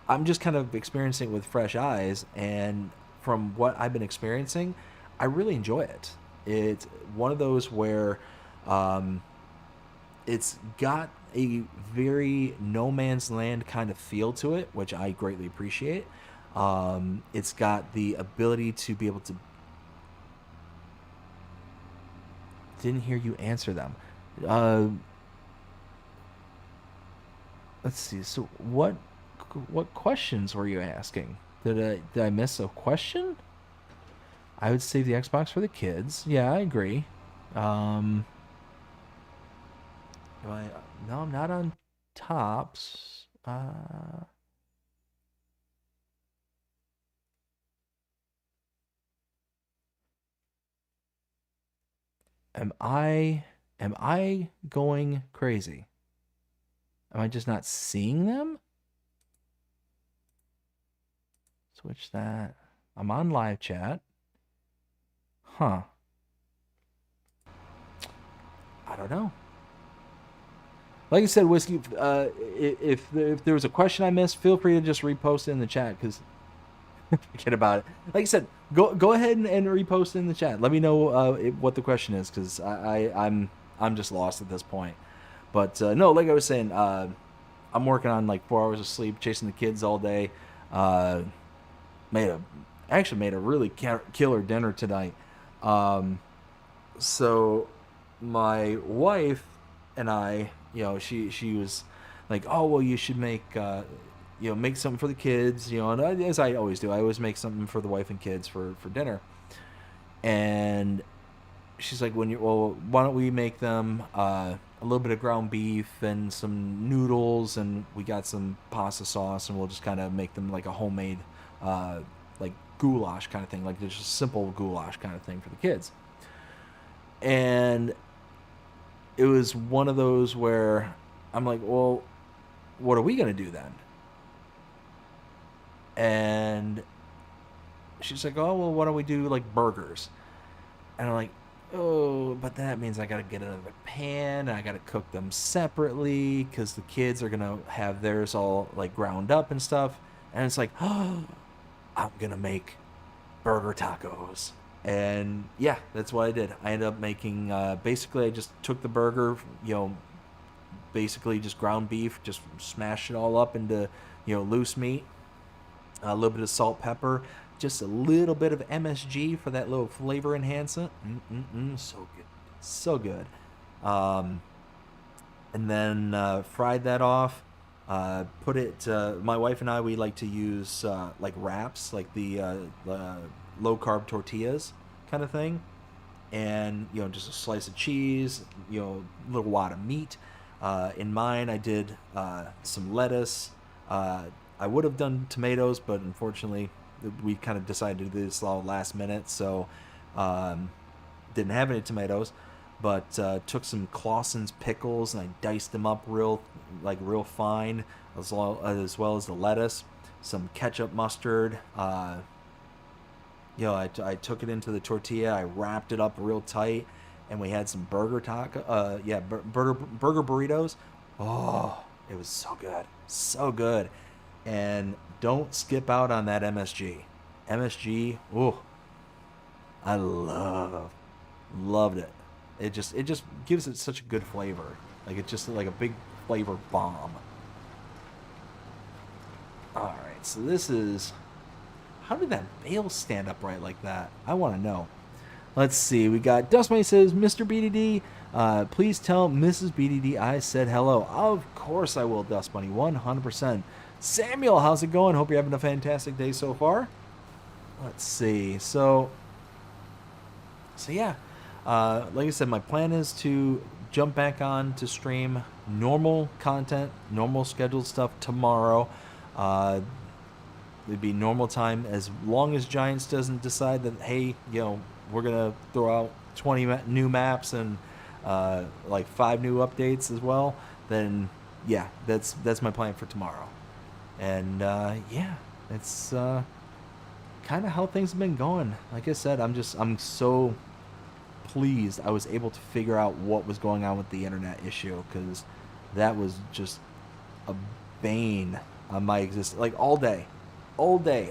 I'm just kind of experiencing it with fresh eyes. And from what I've been experiencing, I really enjoy it. It's one of those where it's got a very no man's land kind of feel to it, which I greatly appreciate. It's got the ability to be able to... Didn't hear you answer them. Let's see. So what questions were you asking? Did I miss a question? I would save the Xbox for the kids. Yeah, I agree. Um, no, I'm not on tops. Am I going crazy? Am I just not seeing them? Switch that. I'm on live chat. Huh. I don't know. Like I said, Whiskey, if there was a question I missed, feel free to just repost it in the chat, because forget about it. Like I said, go ahead and repost it in the chat. Let me know what the question is, because I'm just lost at this point. But no, like I was saying, I'm working on like 4 hours of sleep, chasing the kids all day. Actually made a really killer dinner tonight. So my wife and I, she was like, oh well, you should make make something for the kids, and as I always do, I always make something for the wife and kids for dinner. And she's like, why don't we make them a little bit of ground beef and some noodles, and we got some pasta sauce, and we'll just kind of make them like a homemade like goulash kind of thing, like just a simple goulash kind of thing for the kids. And it was one of those where I'm like, well, what are we going to do then? And she's like, oh, well, why don't we do like burgers? And I'm like, oh, but that means I got to get another pan, and I got to cook them separately because the kids are going to have theirs all like ground up and stuff. And it's like, oh, I'm going to make burger tacos. And yeah, that's what I did. I ended up making, basically I just took the burger, basically just ground beef, just smashed it all up into, loose meat, a little bit of salt, pepper, just a little bit of MSG for that little flavor enhancement. So good. So good. And then fried that off. Put it, my wife and I, we like to use like wraps, like the low carb tortillas kind of thing. And, just a slice of cheese, a little wad of meat. In mine, I did some lettuce. I would have done tomatoes, but unfortunately, we kind of decided to do this all last minute, so didn't have any tomatoes. But took some Clausen's pickles and I diced them up real fine, as well as the lettuce, some ketchup, mustard. I took it into the tortilla. I wrapped it up real tight, and we had some burger burritos. Oh, it was so good, so good. And don't skip out on that MSG. MSG, ooh, I loved it. It just gives it such a good flavor. Like it's just like a big flavor bomb. All right, so this is. How did that bale stand upright like that? I want to know. Let's see. We got Dust Bunny says, Mr. BDD, please tell Mrs. BDD I said hello. Of course I will, Dust Bunny, 100%. Samuel, how's it going? Hope you're having a fantastic day so far. Let's see. So yeah. Like I said, my plan is to jump back on to stream normal content, normal scheduled stuff tomorrow. It'd be normal time as long as Giants doesn't decide that, hey, we're going to throw out 20 new maps and like 5 new updates as well. Then, yeah, that's my plan for tomorrow. And, yeah, it's kind of how things have been going. Like I said, I'm so pleased I was able to figure out what was going on with the internet issue, because that was just a bane on my existence. Like all day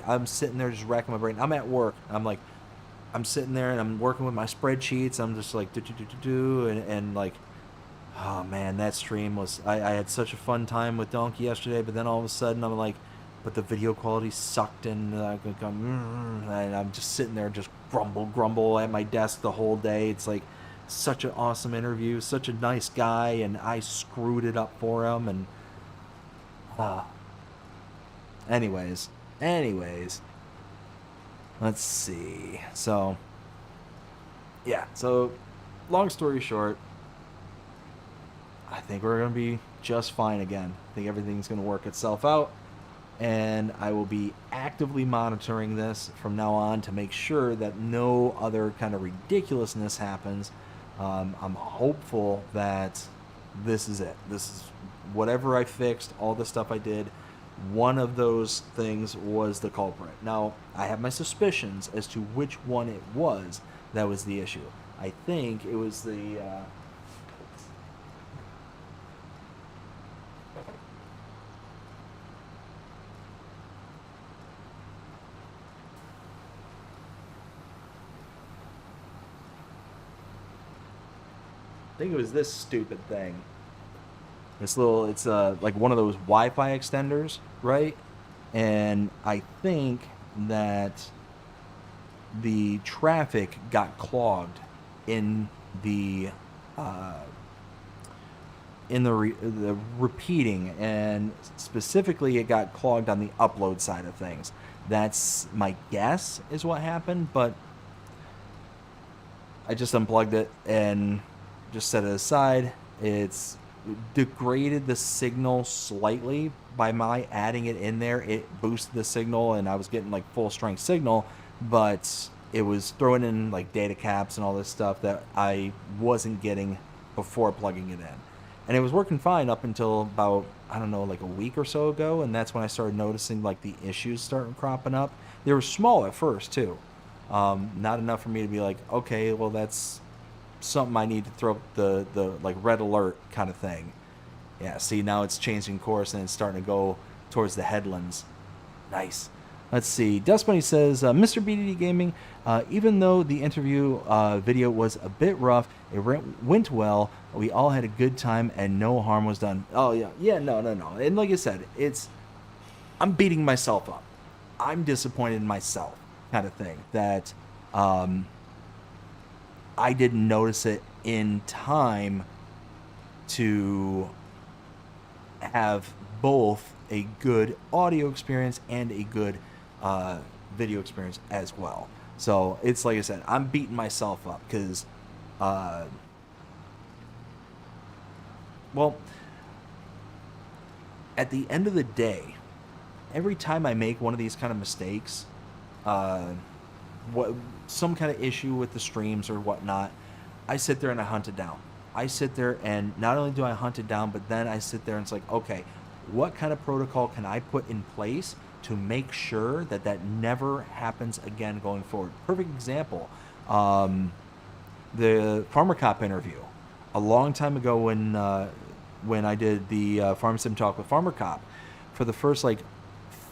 I'm sitting there just racking my brain. I'm at work, I'm sitting there and I'm working with my spreadsheets. I'm just like and like, oh man, that stream was, I had such a fun time with Donkey yesterday, but then all of a sudden I'm like, but the video quality sucked, and I'm just sitting there just grumble at my desk the whole day. It's like such an awesome interview, such a nice guy, and I screwed it up for him. And anyways, Let's see. So, yeah. So, long story short, I think we're going to be just fine again. I think everything's going to work itself out. And I will be actively monitoring this from now on to make sure that no other kind of ridiculousness happens. I'm hopeful that this is it. This is whatever I fixed, all the stuff I did. One of those things was the culprit. Now, I have my suspicions as to which one it was that was the issue. I think it was the... I think it was this stupid thing. This little, it's like one of those Wi-Fi extenders, right? And I think that the traffic got clogged in the the repeating, and specifically it got clogged on the upload side of things. That's my guess is what happened, but I just unplugged it and just set it aside. It's degraded the signal slightly by my adding it in there. It boosted the signal and I was getting like full strength signal, but it was throwing in like data caps and all this stuff that I wasn't getting before plugging it in. And it was working fine up until about, I don't know, like a week or so ago, and that's when I started noticing like the issues starting cropping up. They were small at first too. Not enough for me to be like, okay, well that's something I need to throw the like red alert kind of thing. Yeah, see, now it's changing course and it's starting to go towards the headlands. Nice. Let's see. Dust Bunny says, Mr. BDD Gaming, even though the interview video was a bit rough, it went well. We all had a good time and no harm was done. Oh, yeah. No. And like I said, I'm beating myself up. I'm disappointed in myself kind of thing that I didn't notice it in time to have both a good audio experience and a good video experience as well. So it's like I said, I'm beating myself up because, well, at the end of the day, every time I make one of these kind of mistakes, some kind of issue with the streams or whatnot, I sit there and I hunt it down. I sit there and not only do I hunt it down, but then I sit there and it's like, okay, what kind of protocol can I put in place to make sure that that never happens again going forward? Perfect example, the Farmer Cop interview. A long time ago when I did the Farm Sim Talk with Farmer Cop, for the first like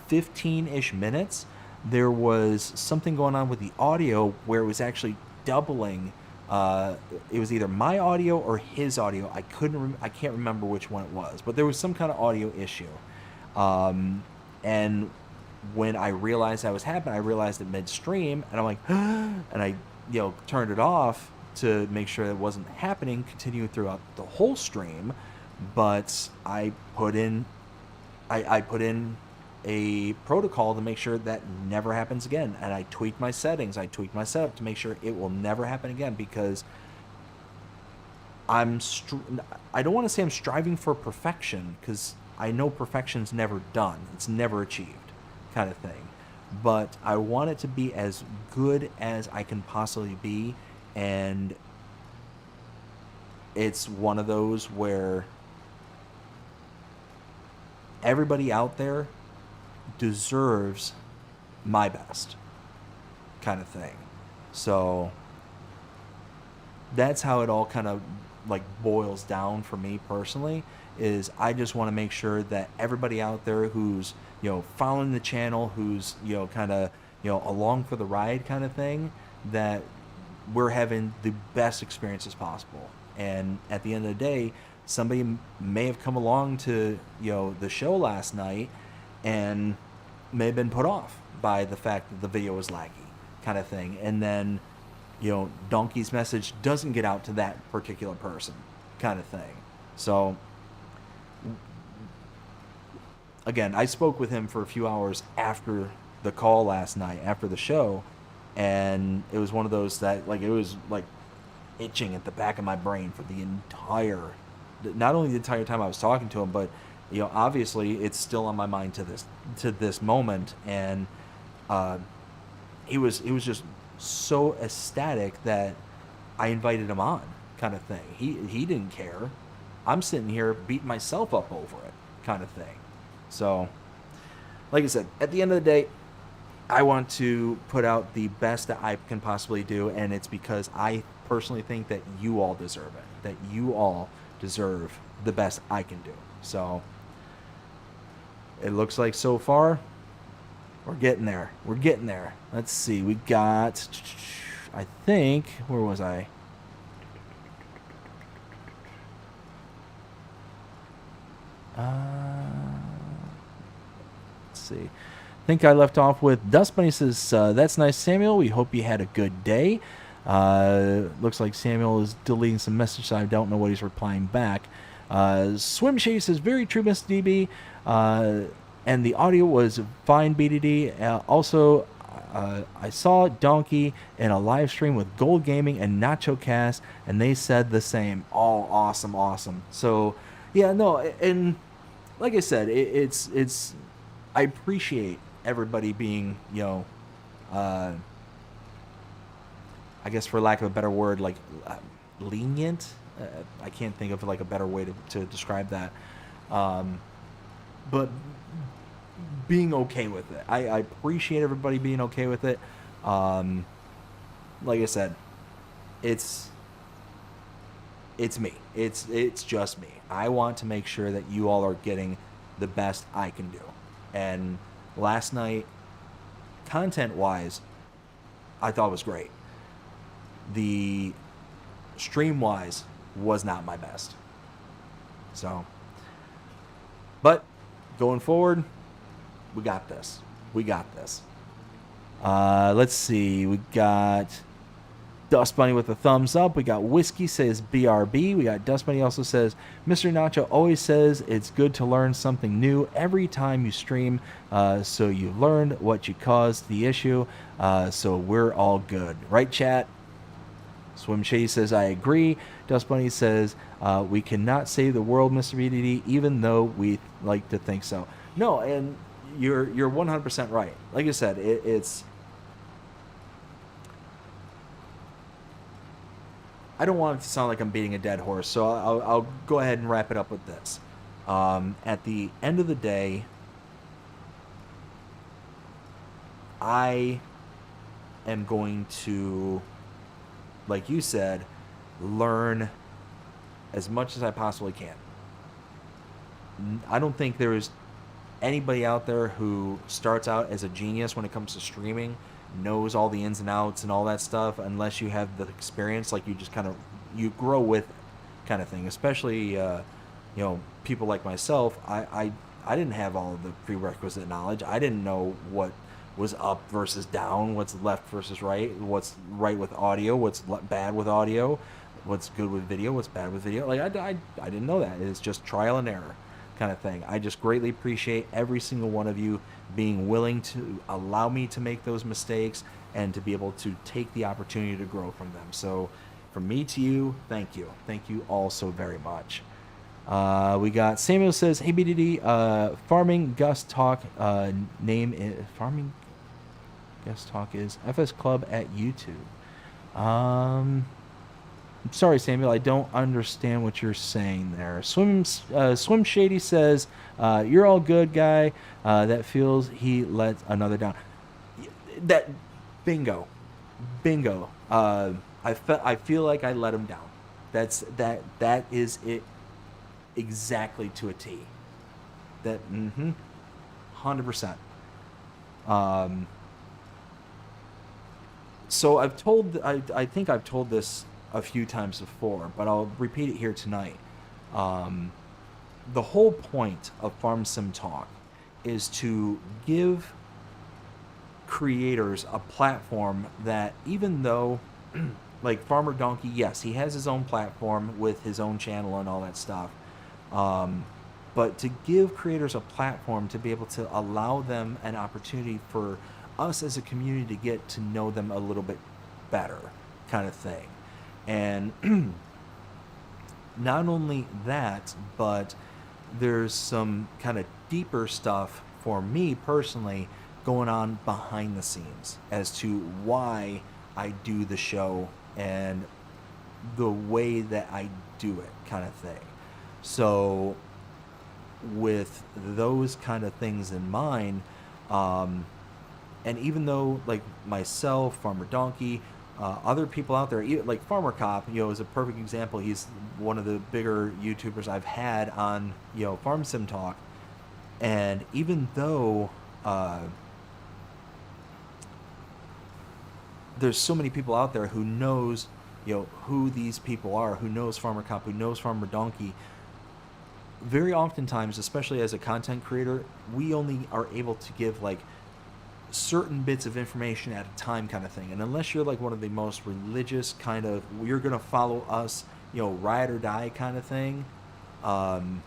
15-ish minutes, there was something going on with the audio where it was actually doubling. It was either my audio or his audio. I can't remember which one it was, but there was some kind of audio issue. And when I realized that was happening, I realized it midstream, and I'm like, and I turned it off to make sure it wasn't happening, continued throughout the whole stream. But I put in a protocol to make sure that never happens again, and I tweaked my settings, I tweaked my setup to make sure it will never happen again, because I don't want to say I'm striving for perfection, because I know perfection's never done, it's never achieved kind of thing, but I want it to be as good as I can possibly be. And it's one of those where everybody out there deserves my best kind of thing. So that's how it all kind of like boils down for me personally, is I just want to make sure that everybody out there who's following the channel, who's kind of along for the ride kind of thing, that we're having the best experiences possible. And at the end of the day, somebody may have come along to the show last night and may have been put off by the fact that the video was laggy kind of thing, and then Donkey's message doesn't get out to that particular person kind of thing. So again, I spoke with him for a few hours after the call last night, after the show, and it was one of those that like it was like itching at the back of my brain for the entire, not only the entire time I was talking to him, but obviously it's still on my mind to this moment. And he was just so ecstatic that I invited him on, kind of thing. He didn't care. I'm sitting here beating myself up over it, kind of thing. So, like I said, at the end of the day, I want to put out the best that I can possibly do, and it's because I personally think that you all deserve it. That you all deserve the best I can do. So, it looks like so far, we're getting there. We're getting there. Let's see. We got, I think, where was I? Let's see. I think I left off with Dust Bunny says, that's nice, Samuel. We hope you had a good day. Looks like Samuel is deleting some message, so I don't know what he's replying back. Swim Shady says, very true, Mr. DB. And the audio was fine, BDD. Also, I saw Donkey in a live stream with Gold Gaming and Nacho Cast, and they said the same. Oh, awesome, awesome. So, yeah, no, and like I said, it's I appreciate everybody being, I guess for lack of a better word, like lenient. I can't think of like a better way to describe that. But being okay with it. I appreciate everybody being okay with it. Like I said, it's me. It's just me. I want to make sure that you all are getting the best I can do. And last night, content-wise, I thought it was great. The stream-wise was not my best. So, but going forward, we got this. We got this. Let's see. We got Dust Bunny with a thumbs up. We got Whiskey says BRB. We got Dust Bunny also says, Mr. Nacho always says it's good to learn something new every time you stream. So you learned what you caused the issue. So we're all good. Right, chat? Swim Shady says, I agree. Dust Bunny says, we cannot save the world, Mr. BDD, even though we like to think so. No, and you're 100% right. Like I said, it's... I don't want it to sound like I'm beating a dead horse, so I'll go ahead and wrap it up with this. At the end of the day, I am going to, like you said, learn as much as I possibly can. I don't think there is anybody out there who starts out as a genius when it comes to streaming, knows all the ins and outs and all that stuff, unless you have the experience, like you just kind of, you grow with it kind of thing. Especially, people like myself, I didn't have all of the prerequisite knowledge. I didn't know what was up versus down, what's left versus right, what's right with audio, what's bad with audio, what's good with video, what's bad with video. Like, I didn't know that. It's just trial and error kind of thing. I just greatly appreciate every single one of you being willing to allow me to make those mistakes and to be able to take the opportunity to grow from them. So from me to you, thank you. Thank you all so very much. We got Samuel says, hey BDD, Farming Gus Talk, Farming Gus Talk is FS Club at YouTube. I'm sorry, Samuel, I don't understand what you're saying there. Swim Shady says, you're all good, guy. That feels he let another down. That, bingo. I feel like I let him down. That is it exactly to a T. That, 100%. So I think I've told this a few times before, but I'll repeat it here tonight. The whole point of Farm Sim Talk is to give creators a platform that, even though, like Farmer Donkey, yes, he has his own platform with his own channel and all that stuff, but to give creators a platform to be able to allow them an opportunity for us as a community to get to know them a little bit better, kind of thing. And not only that, but there's some kind of deeper stuff for me personally going on behind the scenes as to why I do the show and the way that I do it, kind of thing. So, with those kind of things in mind, um, and even though like myself, Farmer Donkey, other people out there, like Farmer Cop, is a perfect example. He's one of the bigger YouTubers I've had on, Farm Sim Talk, and even though there's so many people out there who knows, who these people are, who knows Farmer Cop, who knows Farmer Donkey, very oftentimes, especially as a content creator, we only are able to give like certain bits of information at a time, kind of thing. And unless you're like one of the most religious kind of, you're gonna follow us, ride or die kind of thing, and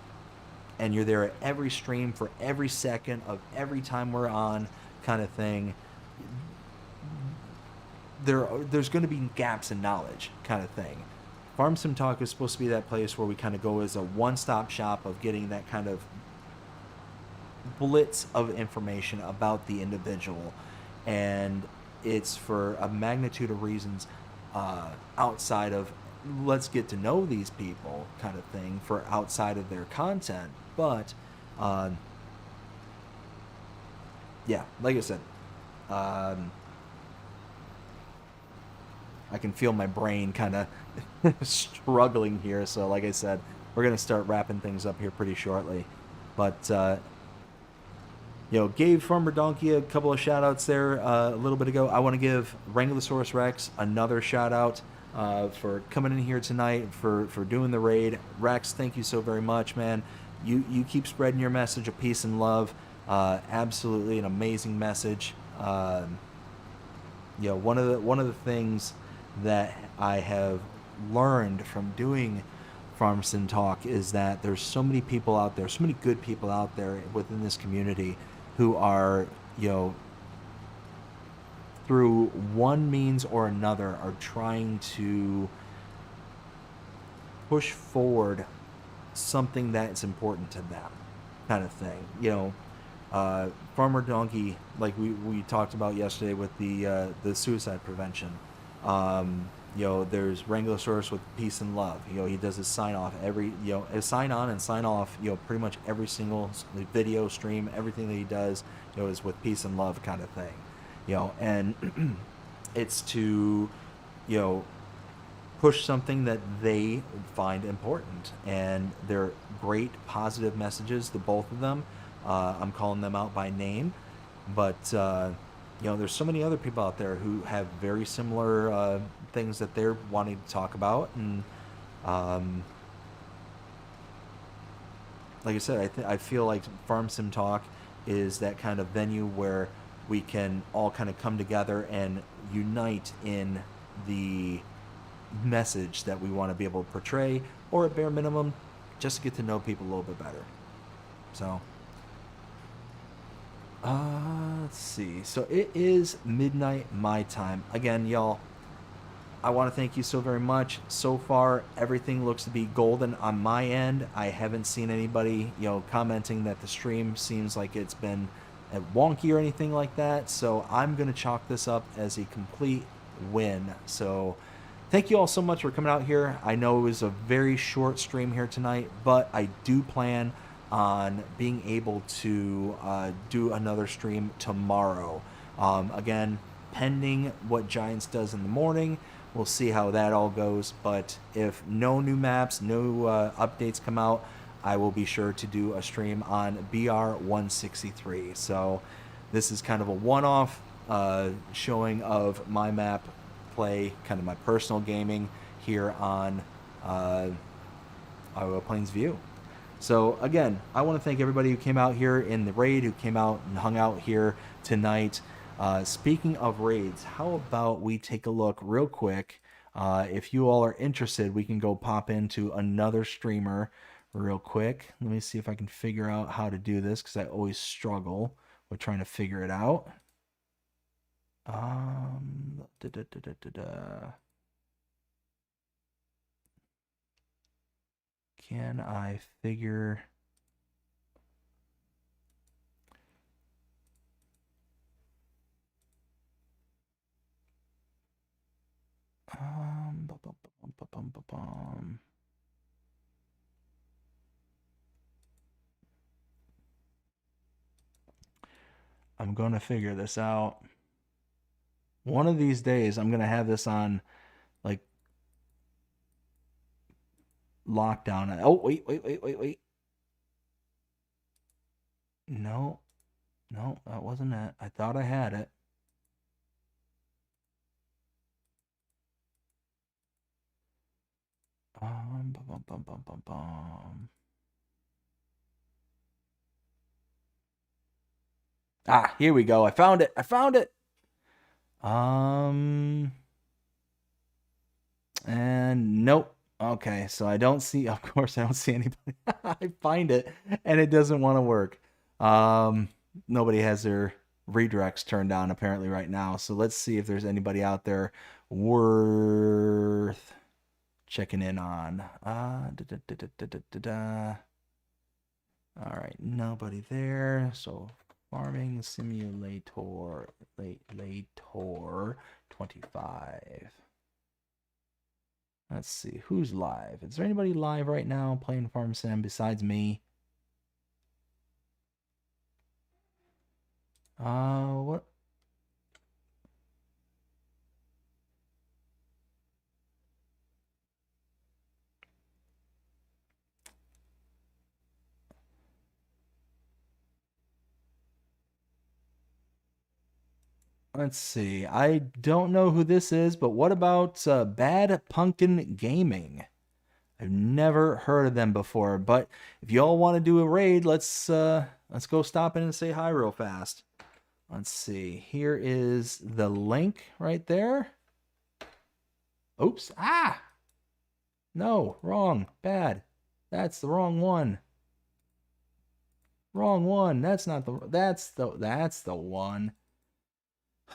you're there at every stream for every second of every time we're on, kind of thing, there's going to be gaps in knowledge, kind of thing. Farm Sim Talk is supposed to be that place where we kind of go as a one-stop shop of getting that kind of blitz of information about the individual, and it's for a magnitude of reasons outside of let's get to know these people, kind of thing, for outside of their content. But yeah, like I said, I can feel my brain kind of struggling here. So, like I said, we're going to start wrapping things up here pretty shortly. But, gave Farmer Donkey a couple of shout outs there a little bit ago. I want to give Wranglosaurus Rex another shout out for coming in here tonight, for doing the raid. Rex, thank you so very much, man. You keep spreading your message of peace and love. Absolutely an amazing message. One of the things that I have learned from doing Farm Sim Talk is that there's so many people out there, so many good people out there within this community who are, through one means or another, are trying to push forward something that's important to them, kind of thing. Farmer Donkey, like we talked about yesterday with the suicide prevention. There's Wranglosaurus with peace and love. He does his sign off sign on and sign off. Pretty much every single video stream, everything that he does, is with peace and love, kind of thing. And it's to, push something that they find important, and they're great positive messages, the both of them. I'm calling them out by name, but there's so many other people out there who have very similar things that they're wanting to talk about, and like I said, I feel like Farm Sim Talk is that kind of venue where we can all kind of come together and unite in the message that we want to be able to portray, or at bare minimum, just to get to know people a little bit better. So. Let's see. So it is midnight my time. Again, y'all, I want to thank you so very much. So far, everything looks to be golden on my end. I haven't seen anybody, commenting that the stream seems like it's been wonky or anything like that. So I'm going to chalk this up as a complete win. So thank you all so much for coming out here. I know it was a very short stream here tonight, but I do plan on being able to do another stream tomorrow. Again, pending what Giants does in the morning, we'll see how that all goes. But if no new maps, no updates come out, I will be sure to do a stream on BR163. So this is kind of a one-off showing of my map play, kind of my personal gaming here on Iowa Plains View. So again, I want to thank everybody who came out here in the raid, who came out and hung out here tonight. Speaking of raids, how about we take a look real quick? If you all are interested, we can go pop into another streamer real quick. Let me see if I can figure out how to do this, because I always struggle with trying to figure it out. Can I figure... I'm going to figure this out. One of these days, I'm going to have this on, like, lockdown. Oh, wait. No, that wasn't it. I thought I had it. Ah, here we go. I found it. And nope. Okay, so I don't see, of course I don't see anybody. I find it and it doesn't want to work. Nobody has their redirects turned on apparently right now. So let's see if there's anybody out there worth checking in on. All right, nobody there. So Farming Simulator 25. Let's see who's live. Is there anybody live right now playing Farm Sim besides me? What? Let's see. I don't know who this is, but what about Bad Pumpkin Gaming? I've never heard of them before, but if y'all want to do a raid, let's go stop in and say hi real fast. Let's see. Here is the link right there. Oops. Ah! No, wrong. Bad. That's the wrong one. Wrong one. That's not the that's the one.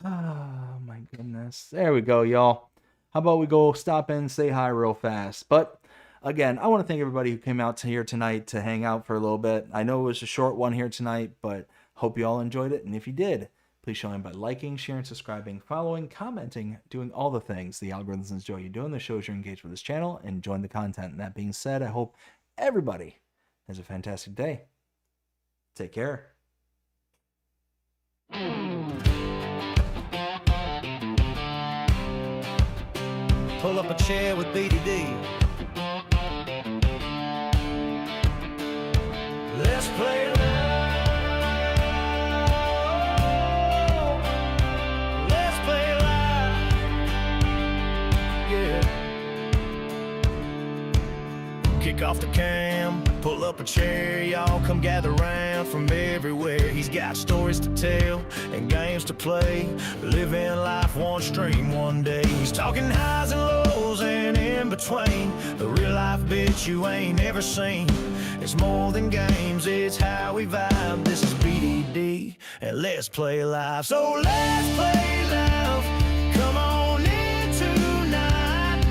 Oh my goodness. There we go, y'all. How about we go stop in, say hi real fast. But again, I want to thank everybody who came out to here tonight to hang out for a little bit. I know it was a short one here tonight, but hope you all enjoyed it. And if you did, please show them by liking, sharing, subscribing, following, commenting, doing all the things the algorithms enjoy you doing. The shows you're engaged with this channel and enjoying the content. And that being said, I hope everybody has a fantastic day. Take care. Pull up a chair with BDD. Let's play live. Let's play live. Yeah. Kick off the cam. Pull up a chair, y'all come gather round from everywhere. He's got stories to tell and games to play. Living life one stream one day. He's talking highs and lows and in between. The real life bitch you ain't ever seen. It's more than games, it's how we vibe. This is BDD and let's play live. So let's play live. Come on in tonight.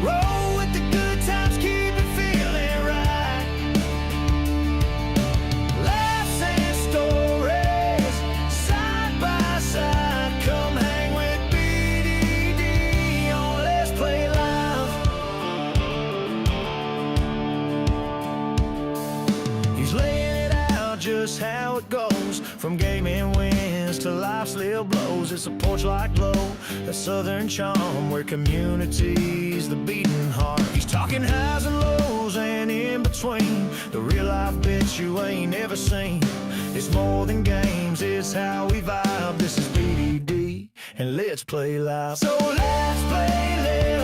Roll with the good times, keep it feeling right. Laughs and stories, side by side. Come hang with BDD on Let's Play Live. He's laying it out just how it goes, from gaming wins to life's little blows. It's a porch-like glow, a southern charm where community's the beating heart. He's talking highs and lows and in between. The real life bitch you ain't never seen. It's more than games, it's how we vibe. This is BDD and let's play live. So let's play live.